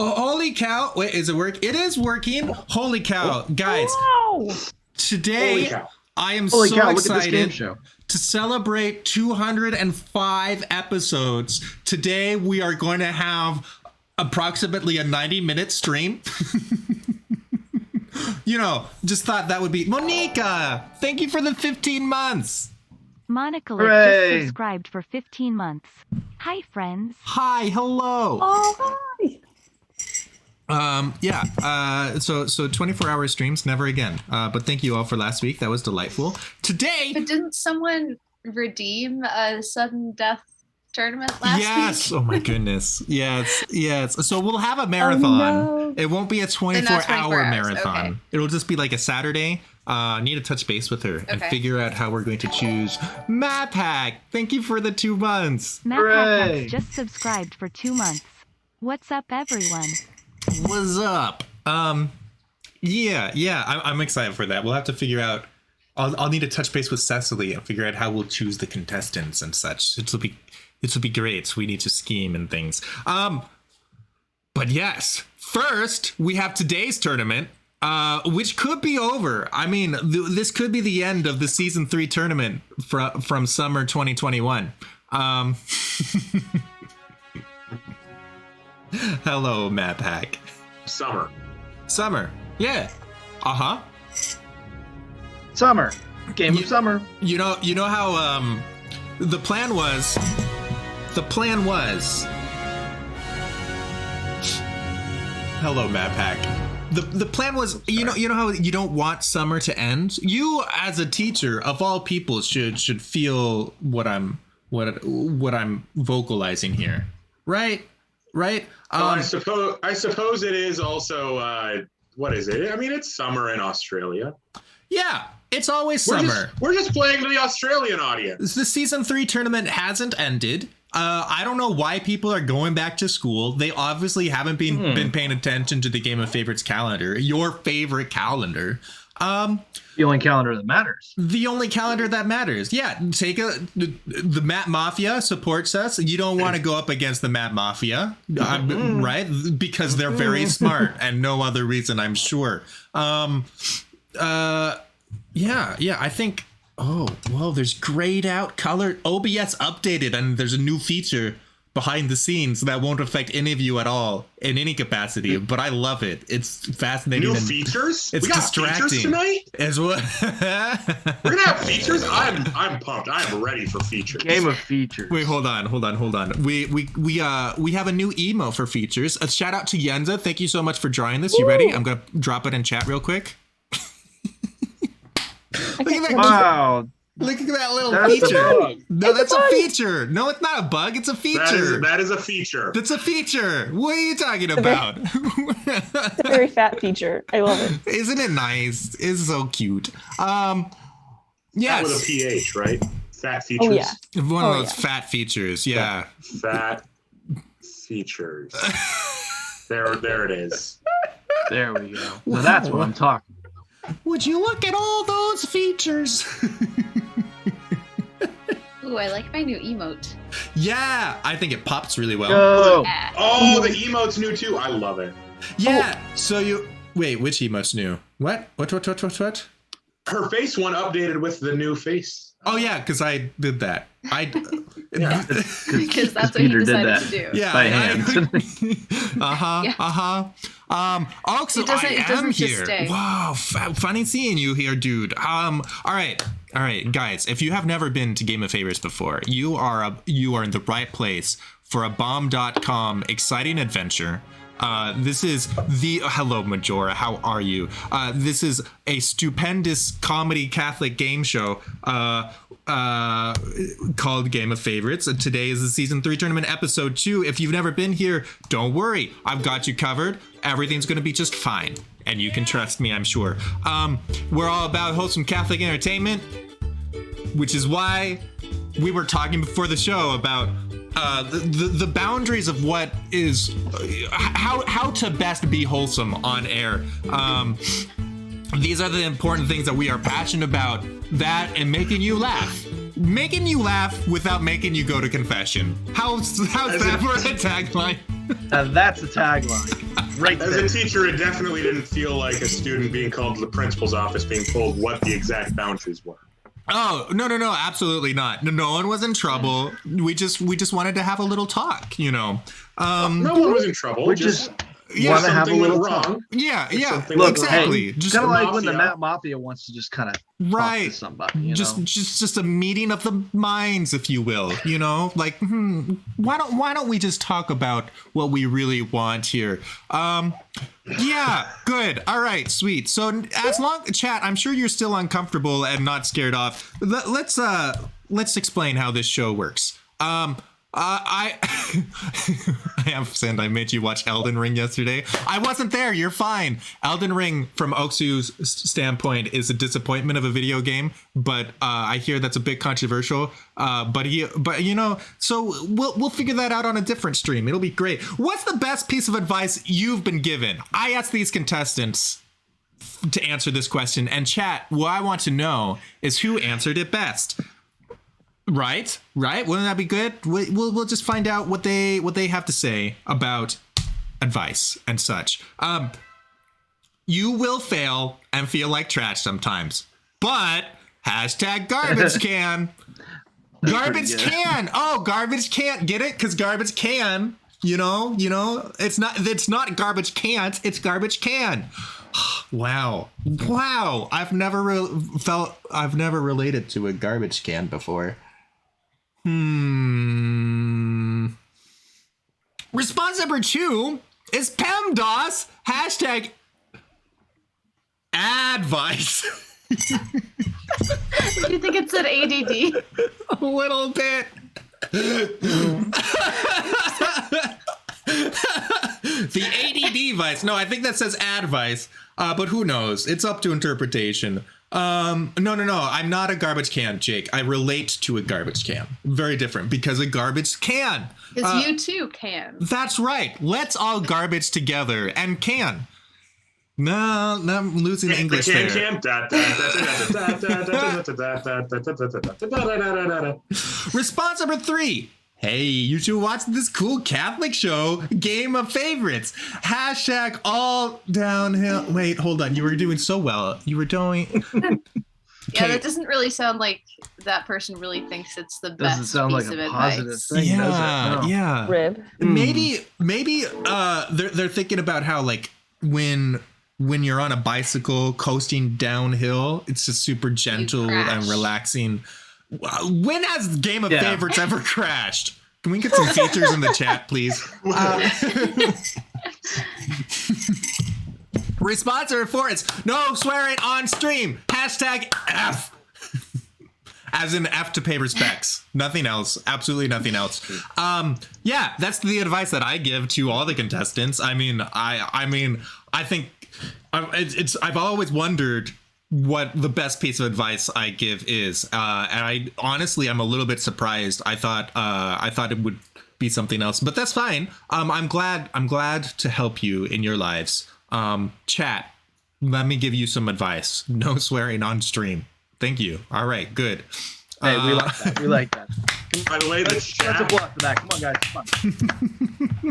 Oh, holy cow. Wait, is it work? It is working. Holy cow. Guys, today I am so excited look at this game show. to celebrate 205 episodes. Today we are going to have approximately a 90-minute stream. Just thought that would be... Monica, thank you for the 15 months. Monica just subscribed for 15 months. Hi, friends. Hi, hello. Oh, hi. So 24-hour streams, never again. But thank you all for last week. That was delightful. Today... But didn't someone redeem a sudden death tournament last week? Yes. Oh my goodness. Yes. So we'll have a marathon. Oh, no. It won't be a 24-hour marathon. Okay. It'll just be like a Saturday. Need to touch base with her and figure out how we're going to choose Map Hack. Thank you for the 2 months. Map Hack has just subscribed for 2 months. What's up, everyone? What's up? I'm excited for that. We'll have to figure out. I'll need to touch base with Cecily and figure out how we'll choose the contestants and such. This will be great. We need to scheme and things. But yes, first we have today's tournament, which could be over. I mean, this could be the end of the season 3 tournament from summer 2021. Hello, Map Hack. Summer. Yeah. Uh-huh. Summer. Game of summer. You know how the plan was Hello, Map Hack. The plan was, you know how you don't want summer to end? You as a teacher of all people should feel what I'm vocalizing here. Right? I suppose it is also what is it? I mean, it's summer in Australia. Yeah, it's always summer. We're just playing to the Australian audience. The season 3 tournament hasn't ended. I don't know why people are going back to school. They obviously haven't been paying attention to the Game of Favorites calendar, your favorite calendar. The only calendar that matters. The only calendar that matters. Yeah, the Map Mafia supports us. You don't want to go up against the Map Mafia, right? Because they're very smart and no other reason, I'm sure. I think... Oh, well, there's grayed out color. OBS updated, and there's a new feature behind the scenes that won't affect any of you at all in any capacity, but I love it. It's fascinating. New features? It's we got distracting. Features tonight? As well. We're gonna have features? I'm pumped. I am ready for features. Game of features. Wait, hold on. We have a new emo for features. A shout out to Yenza. Thank you so much for drawing this. You ready? I'm gonna drop it in chat real quick. Look at that! Wow! Look at that little That's feature. No, that's a feature. No, it's not a bug. It's a feature. That is a feature. That's a feature. What are you talking about? It's a very fat feature. I love it. Isn't it nice? It's so cute. Yes. That with a PH, right? Fat features. Oh yeah. One of those fat features. Yeah. Fat features. There it is. There we go. Now that's what I'm talking about. Would you look at all those features? Ooh, I like my new emote. Yeah, I think it pops really well. Go. Yeah. Oh, the emote's new too. I love it. Yeah. So wait, which emote's new? What? Her face one updated with the new face. Oh yeah, because I did that. Because that's what Peter he did decided that. to do. Yeah, By hand. Also, It doesn't I am just here. stay. Wow, funny seeing you here, dude. All right, guys. If you have never been to Game of Favorites before, you are in the right place for a bomb.com exciting adventure. This is hello Majora, how are you? This is a stupendous comedy Catholic game show called Game of Favorites. And today is the season 3 tournament episode 2. If you've never been here, don't worry, I've got you covered. Everything's gonna be just fine, and you can trust me, I'm sure. We're all about wholesome Catholic entertainment, which is why we were talking before the show about the boundaries of what is how to best be wholesome on air. These are the important things that we are passionate about. That and making you laugh. Making you laugh without making you go to confession. How's that for a tagline? And that's a tagline. Right As there. a teacher, it definitely didn't feel like a student being called to the principal's office being told what the exact boundaries were. Oh, no, absolutely not. No one was in trouble. We just wanted to have a little talk, you know. No one was in trouble. We just Yeah, want to have a something little went talk. wrong. Yeah, Look, exactly. Hey, Just kind of like when the mafia. mafia wants to just kind of right. talk to somebody. You know? just a meeting of the minds, if you will. You know, like why don't we just talk about what we really want here? Yeah, good. All right, sweet. So as long chat, I'm sure you're still uncomfortable and not scared off. Let's explain how this show works. I have said I made you watch Elden Ring yesterday. I wasn't there. You're fine. Elden Ring, from Oksu's standpoint, is a disappointment of a video game, but I hear that's a bit controversial. But you know, so we'll figure that out on a different stream. It'll be great. What's the best piece of advice you've been given? I asked these contestants to answer this question, and chat, what I want to know is who answered it best. Right. Wouldn't that be good? We'll just find out what they have to say about advice and such. You will fail and feel like trash sometimes, but hashtag garbage can. Garbage can. Oh, garbage can't. Get it? Because garbage can. You know. It's not garbage can't. It's garbage can. Wow. I've never related to a garbage can before. Response number 2 is PEMDOS. Hashtag advice. Do you think it said ADD? A little bit. The ADD vice. No, I think that says advice. But who knows? It's up to interpretation. No. I'm not a garbage can, Jake. I relate to a garbage can. Very different, because a garbage can. Because you too can. That's right. Let's all garbage together and can. No, I'm losing English there. Response number 3. Hey, you should watch this cool Catholic show, Game of Favorites. Hashtag all downhill. Wait, hold on. You were doing so well. You were doing... Yeah, that doesn't really sound like that person really thinks it's the best Doesn't sound like piece a of positive advice. thing, does it? No. Yeah. Rib. Maybe they're thinking about how, like, when you're on a bicycle coasting downhill, it's just super gentle and relaxing. When has Game of Favorites ever crashed? Can we get some features in the chat, please? Response number 4 is no swearing on stream. Hashtag F. As in F to pay respects. Nothing else. Absolutely nothing else. Yeah, that's the advice that I give to all the contestants. I mean, I think I've always wondered what the best piece of advice I give is, and I honestly I'm a little bit surprised. I thought it would be something else, but that's fine. I'm glad to help you in your lives. Chat, let me give you some advice. No swearing on stream. Thank you. All right, good. Hey, we like that. We like that. By the way, the Let's chat, applaud for that. Come on, guys. Come on.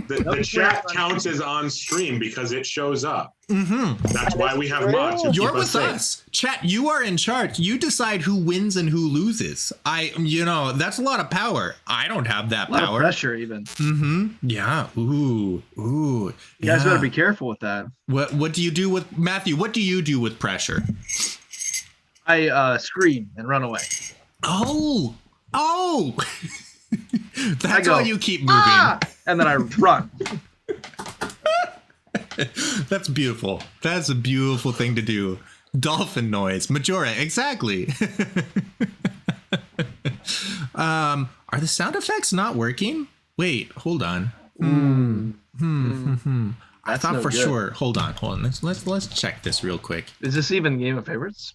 the chat counts as on stream because it shows up. Mm-hmm. That's why we have true. mods. to You're keep with safe. us. Chat, you are in charge. You decide who wins and who loses. That's a lot of power. I don't have that A lot of power. pressure, even. Mm-hmm. Yeah. Ooh. You guys better be careful with that. What do you do with Matthew? What do you do with pressure? I scream and run away. Oh. That's I go, why you keep moving. Ah! And then I run. That's beautiful. That's a beautiful thing to do. Dolphin noise. Majora, exactly. Are the sound effects not working? Wait, hold on. I That's thought no for good. sure. Hold on. Let's check this real quick. Is this even Game of Favorites?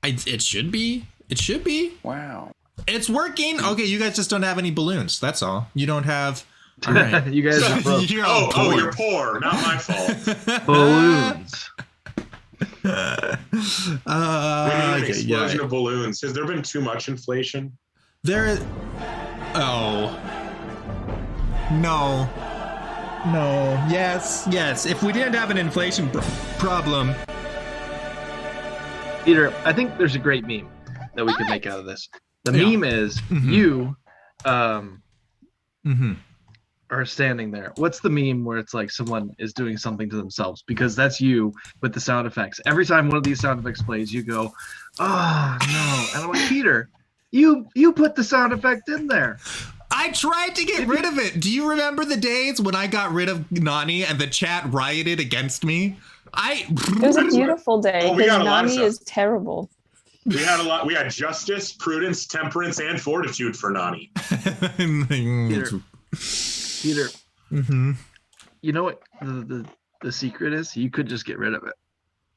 It should be. It should be. Wow. It's working. Okay, you guys just don't have any balloons. That's all. You don't have. All right. You guys are broke. You're all Oh, poor. you're poor. Not my fault. Balloons. We need an explosion of balloons. Has there been too much inflation? Oh. No. Yes. If we didn't have an inflation problem. Peter, I think there's a great meme that we could make out of this. The meme is you are standing there. What's the meme where it's like someone is doing something to themselves? Because that's you with the sound effects. Every time one of these sound effects plays, you go, oh no. And I'm like, Peter, you put the sound effect in there. I tried to get rid of it. Do you remember the days when I got rid of Nani and the chat rioted against me? It was a beautiful day because Nani is terrible. We had a lot. We had justice, prudence, temperance, and fortitude for Nani. Peter, you know what the secret is? You could just get rid of it.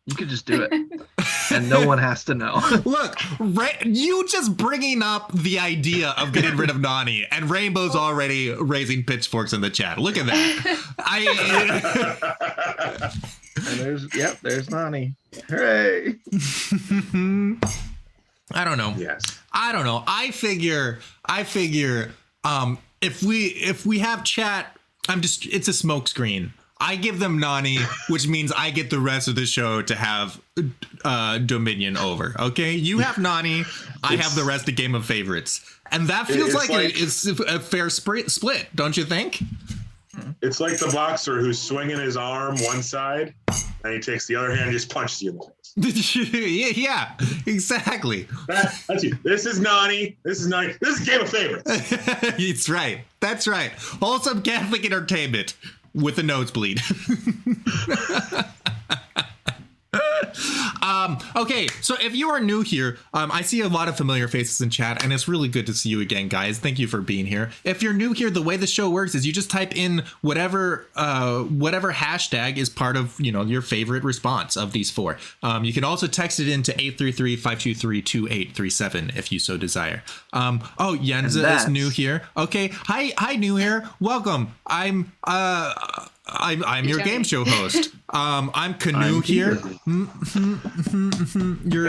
You could just do it, and no one has to know. Look, you just bringing up the idea of getting rid of Nani, and Rainbow's already raising pitchforks in the chat. Look at that. And there's Nani. Hooray! I don't know. Yes. I don't know. I figure if we have chat, it's a smokescreen. I give them Nani, which means I get the rest of the show to have dominion over. Okay, you have Nani, I have the rest of Game of Favorites, and that feels like it's a fair split, don't you think? It's like the boxer who's swinging his arm one side, and he takes the other hand and just punches you in the face. Yeah, exactly. That's you. This is Nani. This is Game of Favorites. That's right. Wholesome Catholic entertainment. With a nosebleed. Okay, so if you are new here, I see a lot of familiar faces in chat, and it's really good to see you again, guys. Thank you for being here. If you're new here, the way the show works is you just type in whatever hashtag is part of your favorite response of these four. You can also text it into 833-523-2837 if you so desire. Yenza is new here. Okay, hi, new here. Welcome. I'm your game show host. I'm Canoe here. I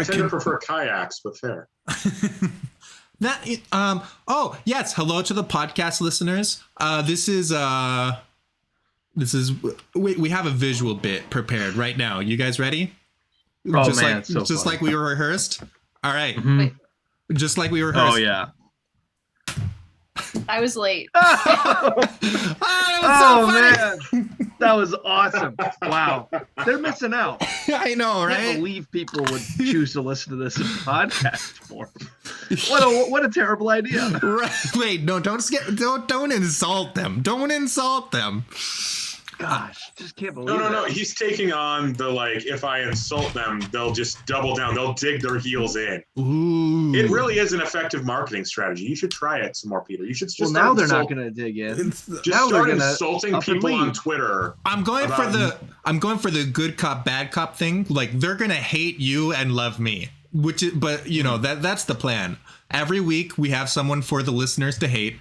tend to prefer kayaks, but fair. Yes. Hello to the podcast listeners. We have a visual bit prepared right now. You guys ready? Just like we were rehearsed. All right. Just like we were rehearsed. Oh yeah. I was late. Man, that was awesome! Wow, they're missing out. I know, right? I can't believe people would choose to listen to this in podcast form. What a terrible idea! Right? Wait, no, don't insult them. Don't insult them. Gosh, just can't believe it. No. He's taking on the if I insult them, they'll just double down. They'll dig their heels in. Ooh. It really is an effective marketing strategy. You should try it some more, Peter. You should just now they're not going to dig in. Just start insulting people on Twitter. I'm going for the good cop, bad cop thing. Like they're going to hate you and love me. That's the plan. Every week we have someone for the listeners to hate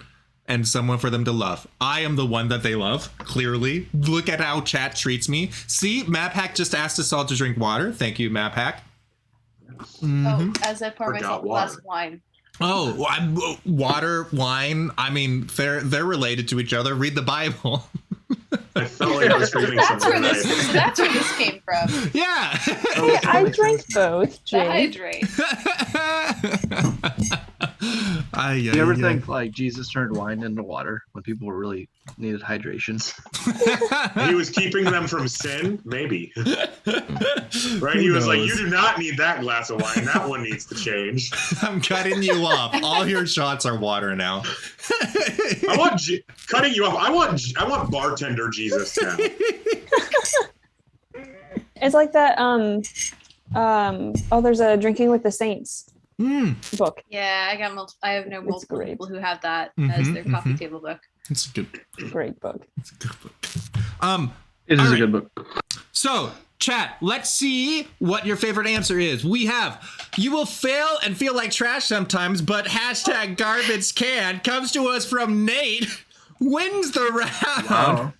and someone for them to love. I am the one that they love, clearly. Look at how chat treats me. See, MapHack just asked us all to drink water. Thank you, MapHack. Oh, as I pour myself a glass of wine. Oh, water, wine. I mean, they're related to each other. Read the Bible. I felt like I was reading something. That's where this came from. Yeah. Hey, I drank both, Jay. Hydrate. You ever think Jesus turned wine into water when people really needed hydration? He was keeping them from sin? Maybe. Right? He was like, you do not need that glass of wine. That one needs to change. I'm cutting you off. All your shots are water now. Cutting you off. I want bartender Jesus now. It's like that. There's a Drinking with the Saints book. Yeah, I have multiple people who have that as their coffee table book. It's a great book. It's a good book. It is a good book. So, chat, let's see what your favorite answer is. We have, you will fail and feel like trash sometimes, but hashtag garbage can comes to us from Nate. Wins the round. Wow.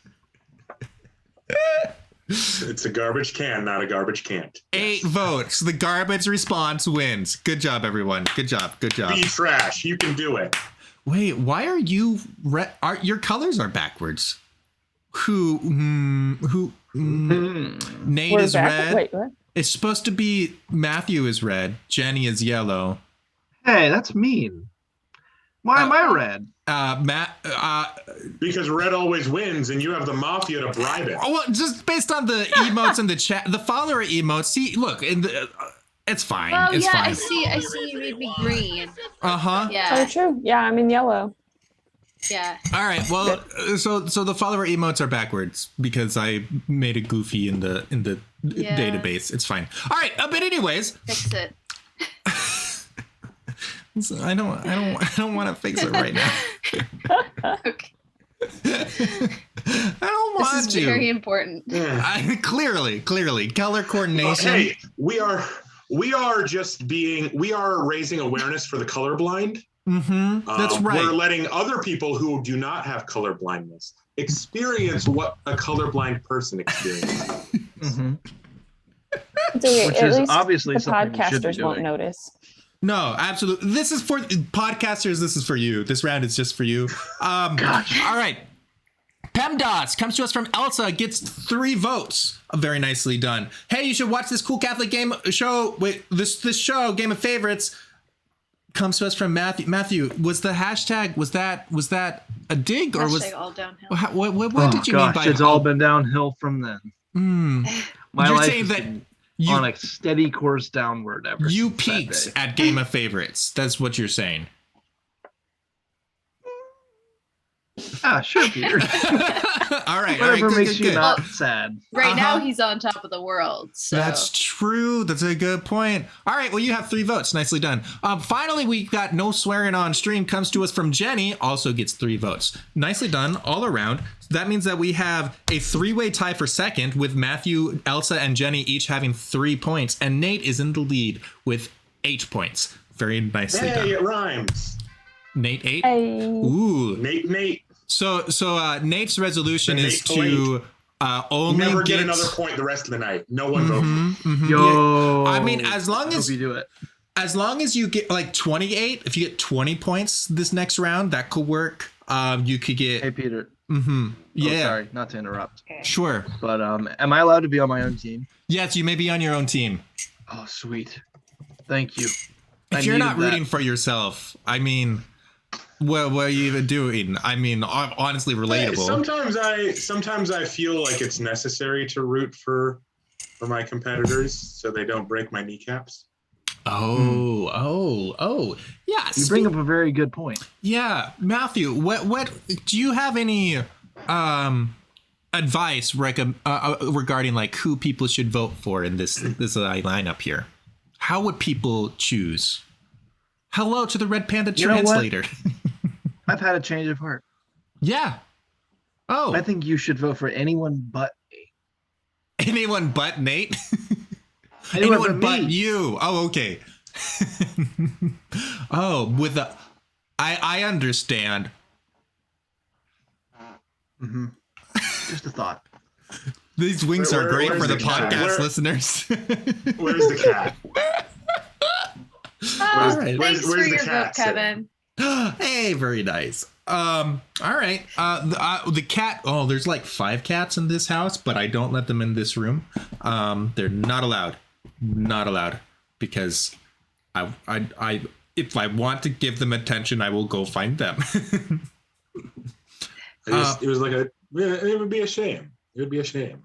It's a garbage can, not a garbage can't. 8 votes. The garbage response wins. Good job, everyone. Good job. Good job. Be trash. You can do it. Wait, why are you your colors are backwards? Nate We're is back. red. Wait, what? It's supposed to be Matthew is red. Jenny is yellow. Hey, that's mean. Why am I red? Because red always wins, and you have the mafia to bribe it. Oh, well, just based on the emotes in the chat, the follower emotes. See, look, it's fine. Oh it's yeah, fine. I see. You made me green. Uh-huh. Oh, Yeah, true. Yeah, I'm in yellow. yeah. All right. Well, so the follower emotes are backwards because I made it goofy in the Yeah. database. It's fine. All right. But anyways, Fix it. I don't want to fix it right now. Okay. I don't want This is to. very important. Clearly, color coordination. Hey, we are raising awareness for the colorblind. Mm-hmm. That's right. We're letting other people who do not have color blindness experience what a colorblind person experiences. Mm-hmm. It's okay. Which At is least obviously the something we should be podcasters won't doing. notice. No, absolutely. This is for podcasters. This is for you. This round is just for you. Gotcha. All right. PEMDAS comes to us from ELSA, gets 3 votes. Very nicely done. Hey, you should watch this cool Catholic game show. Wait, this show, Game of Favorites, comes to us from Matthew. Matthew, was the hashtag, was that a dig or was Hashtag all downhill. what did you mean by it's all been downhill from then. My You're life saying has that been you on a steady course downward ever you since that peaked day. at Game of Favorites. That's what you're saying. Ah, sure, Peter. All right. Whatever good, makes good, you good. not sad. Right now, Uh-huh. he's on top of the world. So. That's true. That's a good point. All right. Well, you have 3 votes. Nicely done. Finally, we got no swearing on stream. Comes to us from Jenny. Also gets 3 votes. Nicely done all around. So that means that we have a 3-way tie for second with Matthew, Elsa, and Jenny each having 3 points. And Nate is in the lead with 8 points. Very nicely Hey, done. it rhymes. Nate 8. Hey. Ooh. Nate. So Nate's resolution The is Nate to only Never get get another point the rest of the night. No one votes. Yo. I mean, as long Hope as you do it. As long as you get like 28, if you get 20 points this next round, that could work. You could get. Hey, Peter. Yeah. Oh, sorry, not to interrupt. Sure. But am I allowed to be on my own team? Yes, you may be on your own team. Oh, sweet. Thank you. If you're not rooting for yourself, I mean, what are you even doing? I mean, honestly, relatable. Sometimes I feel like it's necessary to root for my competitors so they don't break my kneecaps. Oh. Yeah. You bring up a very good point. Yeah, Matthew, what do you have any advice regarding like who people should vote for in this lineup here? How would people choose? Hello to the Red Panda You know what? translator. I've had a change of heart. Yeah. Oh, I think you should vote for anyone but me. anyone but Nate? Anyone but me. you. Oh, okay. Oh, with the I understand. Mm-hmm. Just a thought. These wings are great for where's the the cat? podcast listeners. Where's the cat? Oh, right. thanks for where's the your vote, cat Kevin. Hey, very nice. All right. The cat. Oh, there's like 5 cats in this house, but I don't let them in this room. They're not allowed. Not allowed because I if I want to give them attention, I will go find them. It was like it would be a shame. It would be a shame.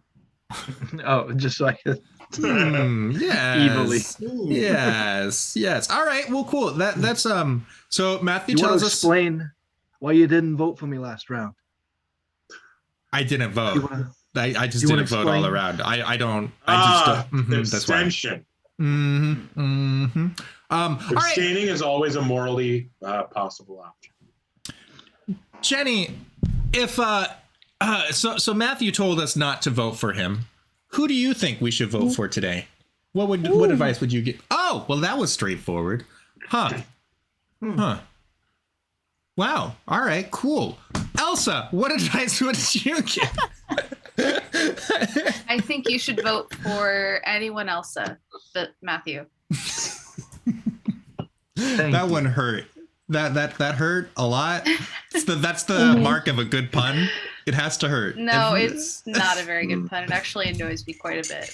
Oh, just so I could. Yes. Evilly. Yes. All right. Well, cool. That's So Matthew You want tells to us explain why you didn't vote for me last round? I didn't vote. You wanna- I just you wanna didn't vote all explain? around. I don't. I just. That's why. Abstention. All right, Abstaining is always a morally possible option. Jenny. If so Matthew told us not to vote for him. Who do you think we should vote for today? What advice would you give? Oh, well, that was straightforward. Huh. Wow. All right, cool. Elsa, what advice would you give? I think you should vote for anyone else but Matthew. That one hurt. That hurt a lot. That's the mark of a good pun. It has to hurt. No, it's not a very good pun. It actually annoys me quite a bit.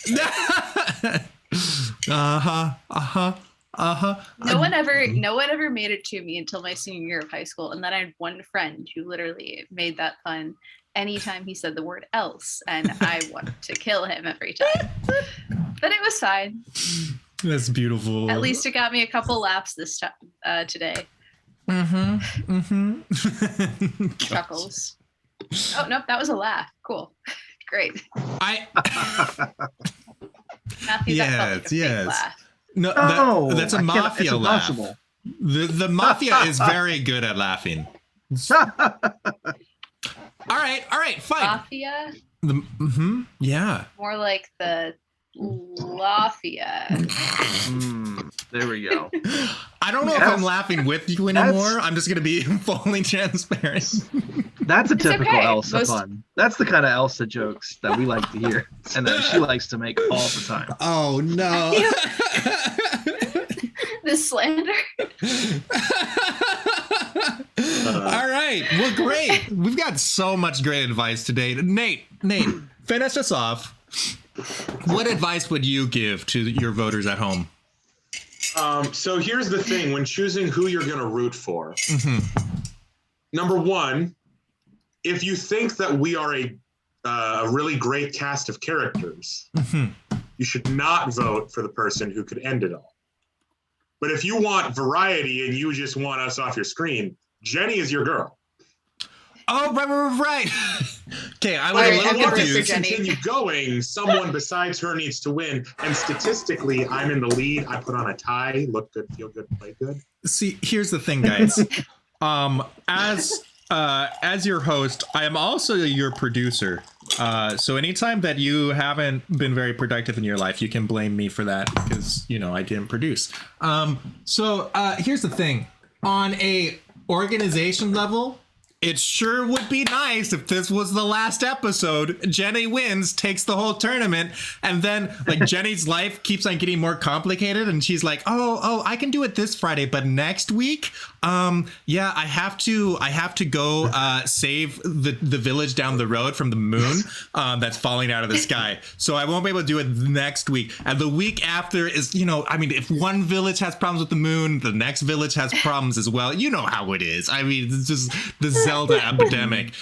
No one ever made it to me until my senior year of high school, and then I had one friend who literally made that pun anytime he said the word else, and I wanted to kill him every time. But it was fine. That's beautiful. At least it got me a couple laughs this time today. Chuckles. Oh nope, that was a laugh. Cool. Great. Matthew, that felt like a fake laugh. No, that's a mafia laugh. The mafia is very good at laughing. All right, fine. Mafia? Yeah. More like the Lafia. There we go. I don't know if I'm laughing with you anymore. I'm just going to be fully transparent. That's a typical okay. ELSA pun. That's the kind of ELSA jokes that we like to hear and that she likes to make all the time. Oh, no. The slander. All right. Well, great. We've got so much great advice today. Nate, finish us off. What advice would you give to your voters at home? So here's the thing. When choosing who you're going to root for, number one, if you think that we are a really great cast of characters, you should not vote for the person who could end it all. But if you want variety and you just want us off your screen, Jenny is your girl. Oh, right. Okay, I was All a right, little I'm gonna confused. Jenny. Continue going. Someone besides her needs to win. And statistically, I'm in the lead. I put on a tie. Look good, feel good, play good. See, here's the thing, guys. As your host, I am also your producer. So anytime that you haven't been very productive in your life, you can blame me for that because, I didn't produce. So here's the thing. On a organization level, it sure would be nice if this was the last episode. Jenny wins, takes the whole tournament, and then Jenny's life keeps on getting more complicated, and she's like, "Oh, I can do it this Friday, but next week, yeah, I have to go save the village down the road from the moon that's falling out of the sky. So I won't be able to do it next week. And the week after is, if one village has problems with the moon, the next village has problems as well. You know how it is. I mean, it's just the Zelda epidemic.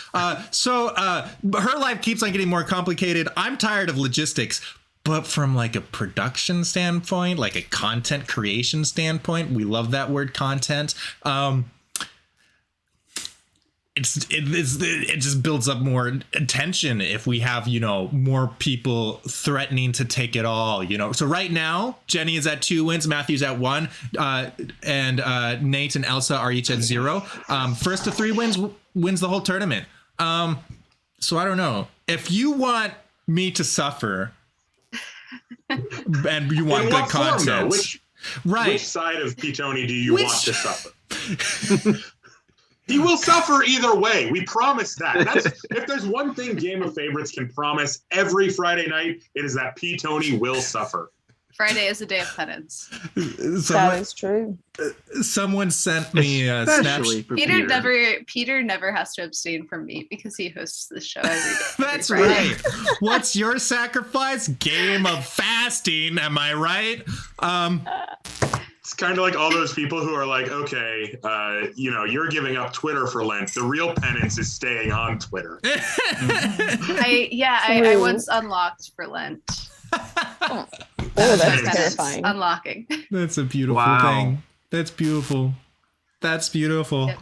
So her life keeps on getting more complicated. I'm tired of logistics. But from a production standpoint, a content creation standpoint, we love that word content. It just builds up more tension if we have, more people threatening to take it all, So right now, Jenny is at 2 wins, Matthew's at 1, and Nate and Elsa are each at 0. First to 3 wins the whole tournament. So I don't know. If you want me to suffer and you want good content, which side of Pitoni do you want to suffer? He will suffer either way. We promise that. If there's one thing Game of Favorites can promise every Friday night, it is that Pitoni will suffer. Friday is a day of penance. That is true. Someone sent me a snapshot. Peter never has to abstain from meat because he hosts the show every day. That's right. What's your sacrifice? Game of fasting. Am I right? It's kind of like all those people who are like, okay, you're giving up Twitter for Lent. The real penance is staying on Twitter. I once unlocked for Lent. Oh, that's terrifying. Unlocking. That's a beautiful thing. That's beautiful. Yep.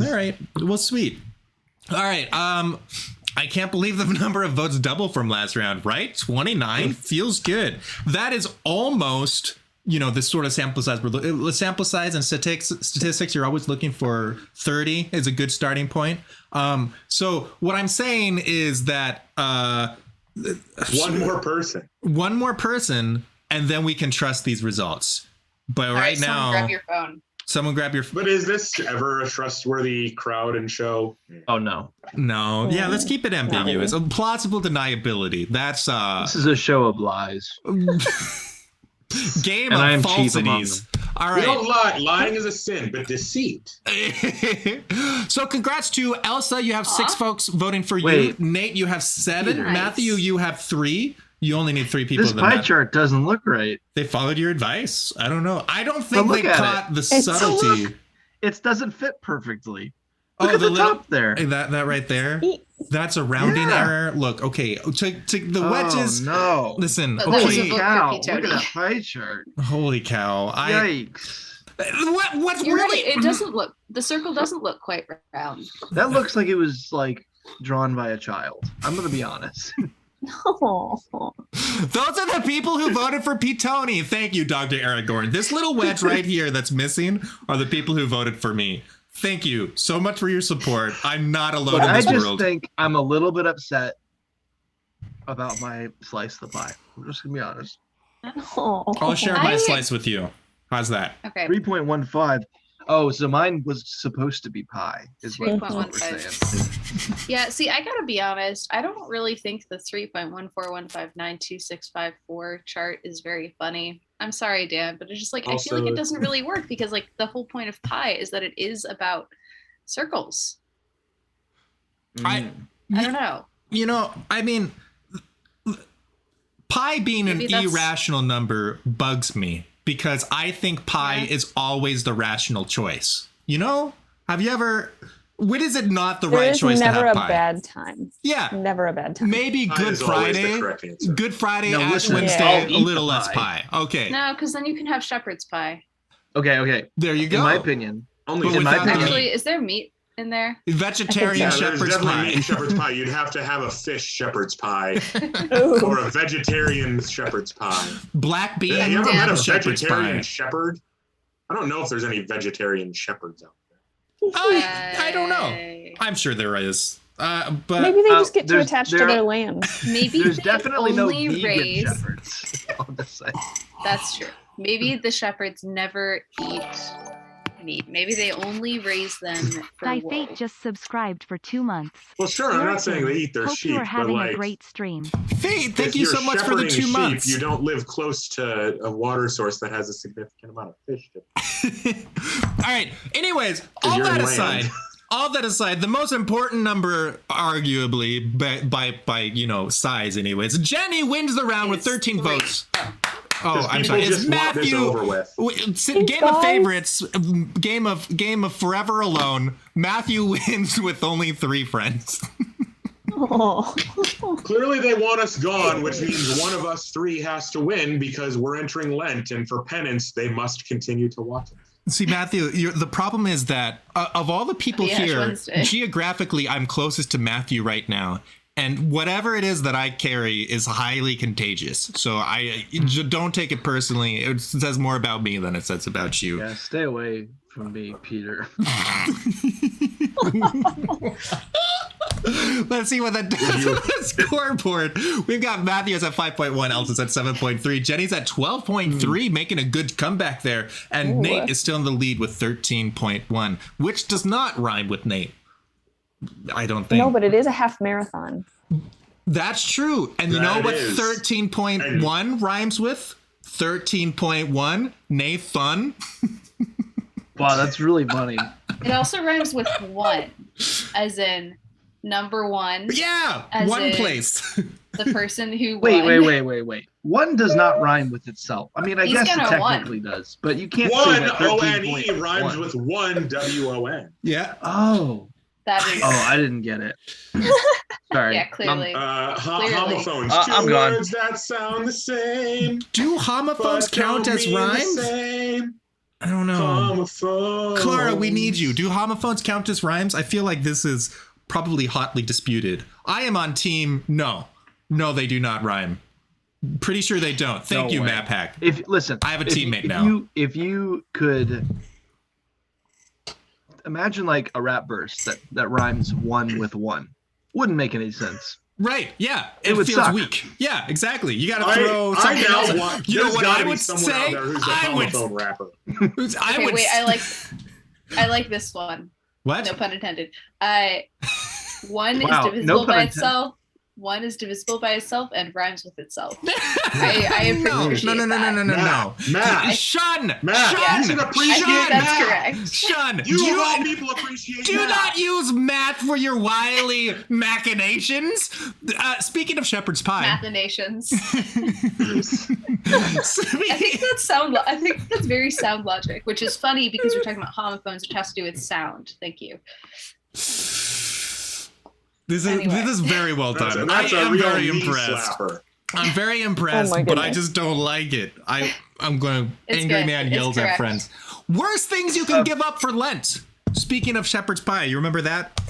All right. Well, sweet. All right. I can't believe the number of votes doubled from last round, right? 29 feels good. That is almost, this sort of sample size. Sample size and statistics, you're always looking for 30 is a good starting point. So what I'm saying is that one more person, and then we can trust these results. But All right now, grab your phone. Someone grab your. But is this ever a trustworthy crowd and show? Oh no. No. Yeah, let's keep it ambiguous. Plausible deniability. That's This is a show of lies. game And I of am chief among falsities. All We right. don't lie. Lying is a sin, but deceit. So congrats to Elsa. You have 6 folks voting for you. Wait. Nate, you have 7. Nice. Matthew, you have 3. You only need 3 people. This pie chart doesn't look right. They followed your advice. I don't know. I don't think look they at caught the It's- subtlety. Look, it doesn't fit perfectly. Oh, Look at the little- top there. That right there. That's a rounding Yeah. error. Look, okay. To the wedges. Oh, no. Listen. But that was a Okay. vote for Cow. Pete Look at Tony. that pie chart. Holy cow. Yikes. What's You're really? right. It doesn't look. The circle doesn't look quite round. That looks like it was like drawn by a child. I'm gonna be honest. Oh. Those are the people who voted for Pete Tony. Thank you, Dr. Aragorn. This little wedge right here that's missing are the people who voted for me. Thank you so much for your support. I'm not alone Look, in I this just world. think I'm a little bit upset about my slice of the pie. I'm just gonna be honest. I'll share my I- slice with you. How's that? Okay. 3.15. Oh, so mine was supposed to be pie. Is what we're 3.15. saying. Yeah, see, I gotta be honest. I don't really think the 3.141592654 chart is very funny. I'm sorry, Dan, but it's just like I feel like Also- it doesn't really work because like the whole point of pi is that it is about circles. I I don't know. You know, I mean, pi being Maybe an that's- irrational number bugs me because I think pi Yeah. is always the rational choice. You know? Have you ever? When is it not the There right is choice to never have a pi? bad time. Yeah, Never a bad time. maybe Pie Good is always the Friday. correct answer. Good Friday, No, Ash listen, Wednesday, I'll a eat little the less pie. pie. Okay, No, because then you can have shepherd's pie. Okay. there you go. In my opinion, Only But in my without the opinion, Actually, is there meat in there? Vegetarian Yeah, yeah, there's shepherd's definitely meat in pie. shepherd's pie. You'd have to have a fish shepherd's pie Ooh. or a vegetarian shepherd's pie. Black bean Yeah, you ever met a shepherd's vegetarian pie. shepherd? I don't know if there's any vegetarian shepherds out there. I don't know. I'm sure there is. But Maybe they just get too there's- attached to there- their land. Maybe there's they definitely no only vegan raise. shepherds. I'll just say. That's true. Maybe the shepherds never eat meat. Maybe they only raise them for Thy wool. Fate just subscribed for 2 months. Well, sure, I'm not saying they eat their Hope sheep, you are but having like, a great stream. Fate, thank if you you're so much for the shepherding 2 sheep, months. You don't live close to a water source that has a significant amount of fish. All right. Anyways, all you're that in aside, land. the most important number, arguably by you know size, anyways, Jenny wins the round with Is 13 three. votes. Oh, Because I'm people sorry. It's just want this Matthew. over with. Game of guys. favorites, game of forever alone. Matthew wins with only 3 friends. Oh. Clearly, they want us gone, which means one of us 3 has to win because we're entering Lent, and for penance, they must continue to watch us. See, Matthew, the problem is that of all the people The Ash here, Wednesday. geographically, I'm closest to Matthew right now. And whatever it is that I carry is highly contagious. So don't take it personally. It says more about me than it says about you. Yeah, stay away from me, Peter. Let's see what that does on the scoreboard. We've got Matthew's at 5.1, Elsa's at 7.3, Jenny's at 12.3, making a good comeback there. And Ooh. Nate is still in the lead with 13.1, which does not rhyme with Nate. I don't think. No, but it is a half marathon. That's true. And you know That what is. 13.1 rhymes with? 13.1, Nathan. Wow, that's really funny. It also rhymes with one, as in number one, Yeah, As one in- place. the person who Wait, won. wait. One does not rhyme with itself. I mean, I He's guess it gonna technically does, but you can't say One that O-N-E 13.1. rhymes with one W-O-N. Yeah. Oh, That is. I didn't get it. Sorry. Yeah, clearly. Homophones. I'm 2 gone. words that sound the same. Do homophones but count don't as mean the rhymes? same. I don't know. Homophones. Clara, we need you. Do homophones count as rhymes? I feel like this is probably hotly disputed. I am on team no. No, they do not rhyme. Pretty sure they don't. Thank No you, way. Map Hack. If listen, I have a if- teammate if now. If you could imagine like a rap verse that rhymes one with one, wouldn't make any sense. Right. Yeah. It would feels suck. weak. Yeah. Exactly. You got to throw something now else. want, You know there's what gotta I be would someone out say? there who's a I would. homophone rapper. Okay, wait. I like this one. What? No pun intended. One Wow, is no divisible pun by intended. itself. One is divisible by itself and rhymes with itself. I appreciate no. Matt. Shun. Matt, Shun. you should I appreciate think that's math. correct. Shun. You of all people appreciate Do math. not use math for your wily machinations. Speaking of shepherd's pie. Machinations. I think that's very sound logic, which is funny because we're talking about homophones, which has to do with sound. Thank you. This is very well done. That's I a am real very knee impressed. slapper. I'm very impressed, Oh my but I goodness. just don't like it. I'm going. It's Angry good. man It's yells at correct. friends. Worst things you can give up for Lent. Speaking of shepherd's pie, you remember that?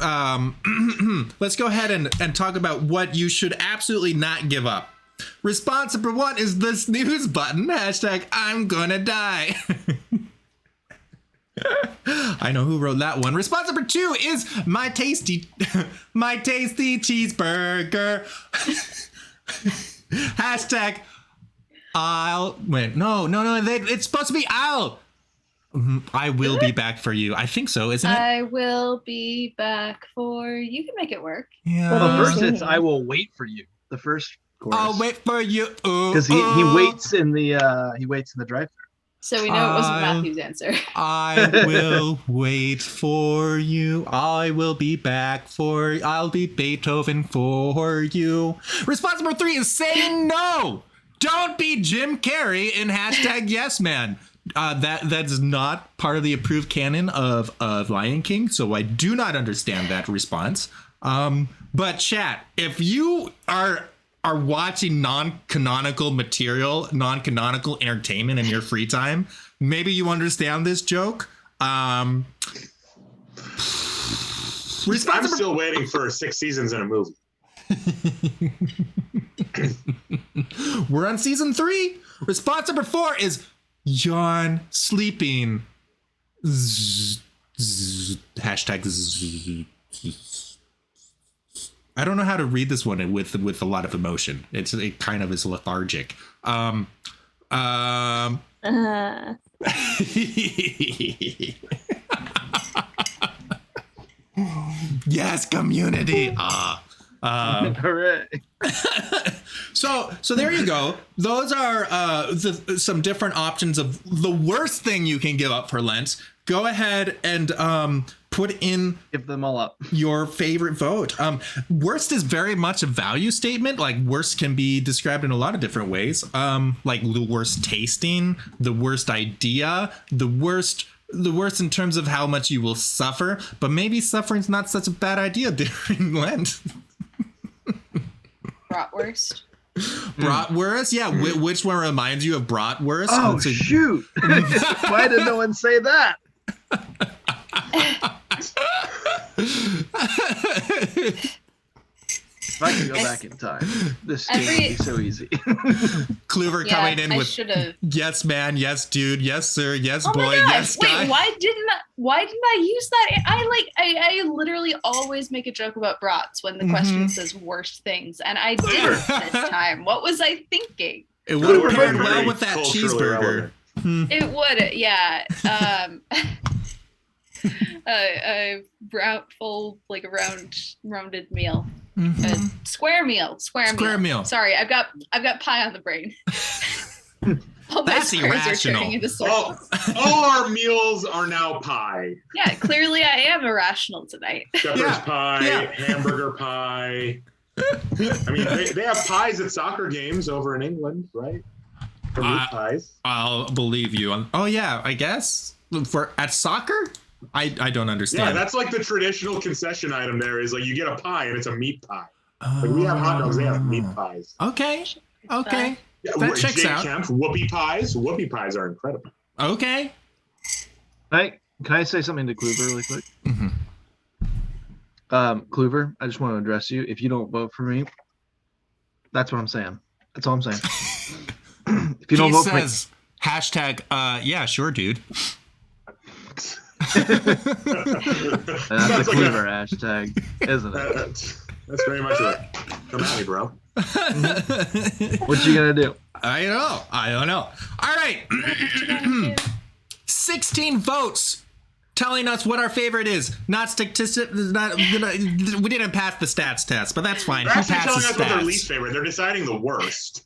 Let's go ahead and talk about what you should absolutely not give up. Response number 1 is the snooze button. Hashtag I'm gonna die. I know who wrote that one. Response number 2 is my tasty cheeseburger. Hashtag I'll wait. No. It's supposed to be I will be back for you. I think so, isn't it? I will be back for you. Can make it work. Yeah. What Well, are you first singing? it's "I will wait for you." The first chorus. I'll wait for you. Because he waits in the drive-thru. So we know it wasn't Matthew's answer. I will wait for you. I will be back for you. I'll be Beethoven for you. Response number 3 is say no. Don't be Jim Carrey in hashtag yes man. That's not part of the approved canon of Lion King, so I do not understand that response. But chat, if you are watching non-canonical material, non-canonical entertainment in your free time, maybe you understand this joke. I'm still waiting for 6 seasons in a movie. We're on season 3. Response number 4 is yawn sleeping. Hashtag I don't know how to read this one with a lot of emotion. It kind of is lethargic. Yes, community. Hooray. So there you go. Those are some different options of the worst thing you can give up for Lent. Go ahead and put in Give them all up. your favorite vote. Worst is very much a value statement. Like worst can be described in a lot of different ways. Like the worst tasting, the worst idea, the worst in terms of how much you will suffer. But maybe suffering's not such a bad idea during Lent. Bratwurst. Bratwurst, yeah. Which one reminds you of bratwurst? Oh, It's a- shoot. Why did no one say that? If I could go back in time, this game would be so easy. Kluver Yeah, coming in I with should have. yes, man, yes, dude, yes, sir, yes, Oh boy, my gosh! yes, guy. Wait, why didn't I use that? I literally always make a joke about brats when the question says worst things, and I didn't this time. What was I thinking? It would have Kluver paired very well with that culturally cheeseburger. relevant. It would, yeah. A rounded meal. A square meal. Square meal. Sorry, I've got pie on the brain. All my That's squares are irrational. turning into All, circles. all our meals are now pie. Yeah, clearly I am irrational tonight. Shepherd's Yeah, pie, yeah. hamburger pie. I mean, they have pies at soccer games over in England, right? For meat pies. I'll believe you. Oh yeah, I guess at soccer. I don't Yeah, understand. that's like the traditional concession item there is like you get a pie and it's a meat pie. Like we have hot dogs, they have meat pies. Okay. Uh, Yeah, That checks Jake out. Kemp, whoopie pies. Whoopie pies are incredible. Okay. Can I say something to Kluver really quick? Mhm. Kluver, I just want to address you. If you don't vote for me, that's what I'm saying. That's all I'm saying. If you don't He vote for me, says hashtag. Yeah, sure, dude. that's a Sounds like Kluver hashtag, isn't it? That's very much it. Come at me, bro. What you gonna do? I don't know. All right. 16 votes telling us what our favorite is. Not statistic. We didn't pass the stats test, but that's fine. They're Who actually telling passes us what their stats? least favorite. They're deciding the worst.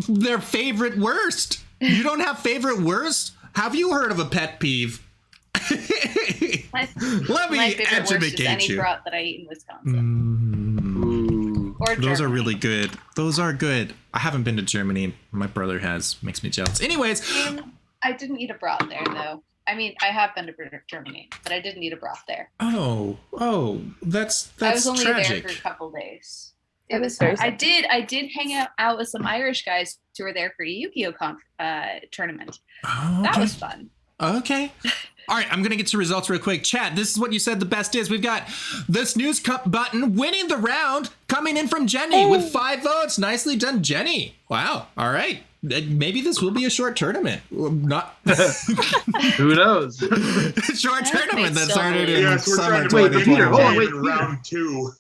Their favorite worst. You don't have favorite worst? Have you heard of a pet peeve? My Let me favorite worst is educate any you. brat that I eat in Wisconsin. Or Those are Germany. really good. Those are good. I haven't been to Germany. My brother has. Makes me jealous. Anyways, I didn't eat a brat there, though. I mean, I have been to Germany, but I didn't eat a brat there. oh, that's I was only tragic. there for a couple days. That It is was. very I did hang out with some Irish guys who were there for a Yu-Gi-Oh tournament. Oh, That okay. was fun. Okay. All right, I'm going to get to results real quick. Chat, this is what you said the best is. We've got the snooze cup button winning the round, coming in from Jenny with 5 votes. Nicely done, Jenny. Wow. All right. Maybe this will be a short tournament. Not Who knows? short tournament that so started weird. in Yes, we're summer trying to Wait, predict Peter, hold on, in wait, Peter. round 2.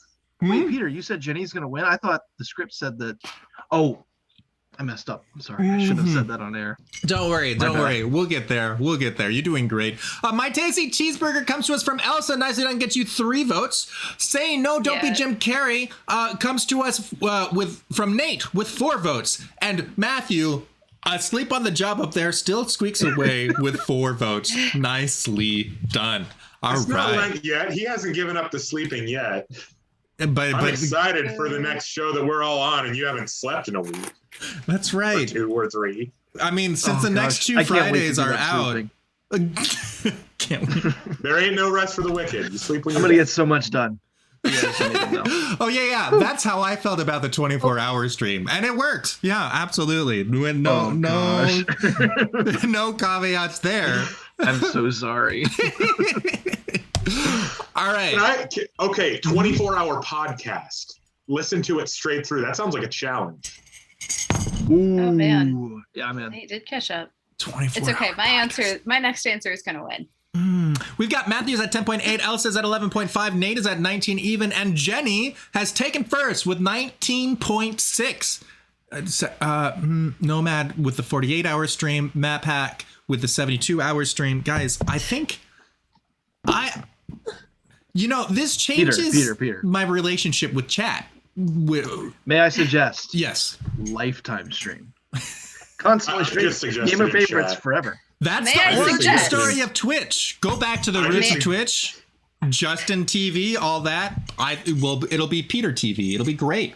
Wait, Peter, you said Jenny's gonna win. I thought the script said that. Oh, I messed up. I'm sorry. I should have said that on air. Don't worry, My don't bad. worry. We'll get there. We'll get there. You're doing great. My tasty cheeseburger comes to us from Elsa. Nicely done. Gets you 3 votes. Saying no, don't be Yeah. Jim Carrey comes to us from Nate with 4 votes. And Matthew, asleep on the job up there, still squeaks away with 4 votes. Nicely done. All It's not right. late yet. He hasn't given up the sleeping yet. But I'm excited for the next show that we're all on, and you haven't slept in a week that's or right. 2 or 3. I mean, since the next gosh, 2 I can't wait to Fridays give are up out. sleeping. Can't wait. There ain't no rest for the wicked. You sleep when I'm you gonna get so much done. You guys don't even know. Oh yeah. That's how I felt about the 24-hour stream, and it worked. Yeah, absolutely. No, Oh, no, gosh. no caveats there. I'm so sorry. All right. Okay, 24-hour podcast. Listen to it straight through. That sounds like a challenge. Ooh, man. Yeah, man. Nate did catch up. 24. It's okay. My next answer is gonna win. We've got Matthew's at 10.8, Elsa's at 11.5, Nate is at 19 even, and Jenny has taken first with 19.6. Nomad with the 48-hour stream, Matt Pack with the 72-hour stream. Guys, I think this changes Peter. my relationship with chat. May I suggest? Yes. Lifetime stream. Constantly I stream. just suggested Game of in favorites chat. forever. That's May the I origin suggest? story of Twitch. Go back to the I roots may- of Twitch. Justin TV, all that. It'll be Peter TV. It'll be great.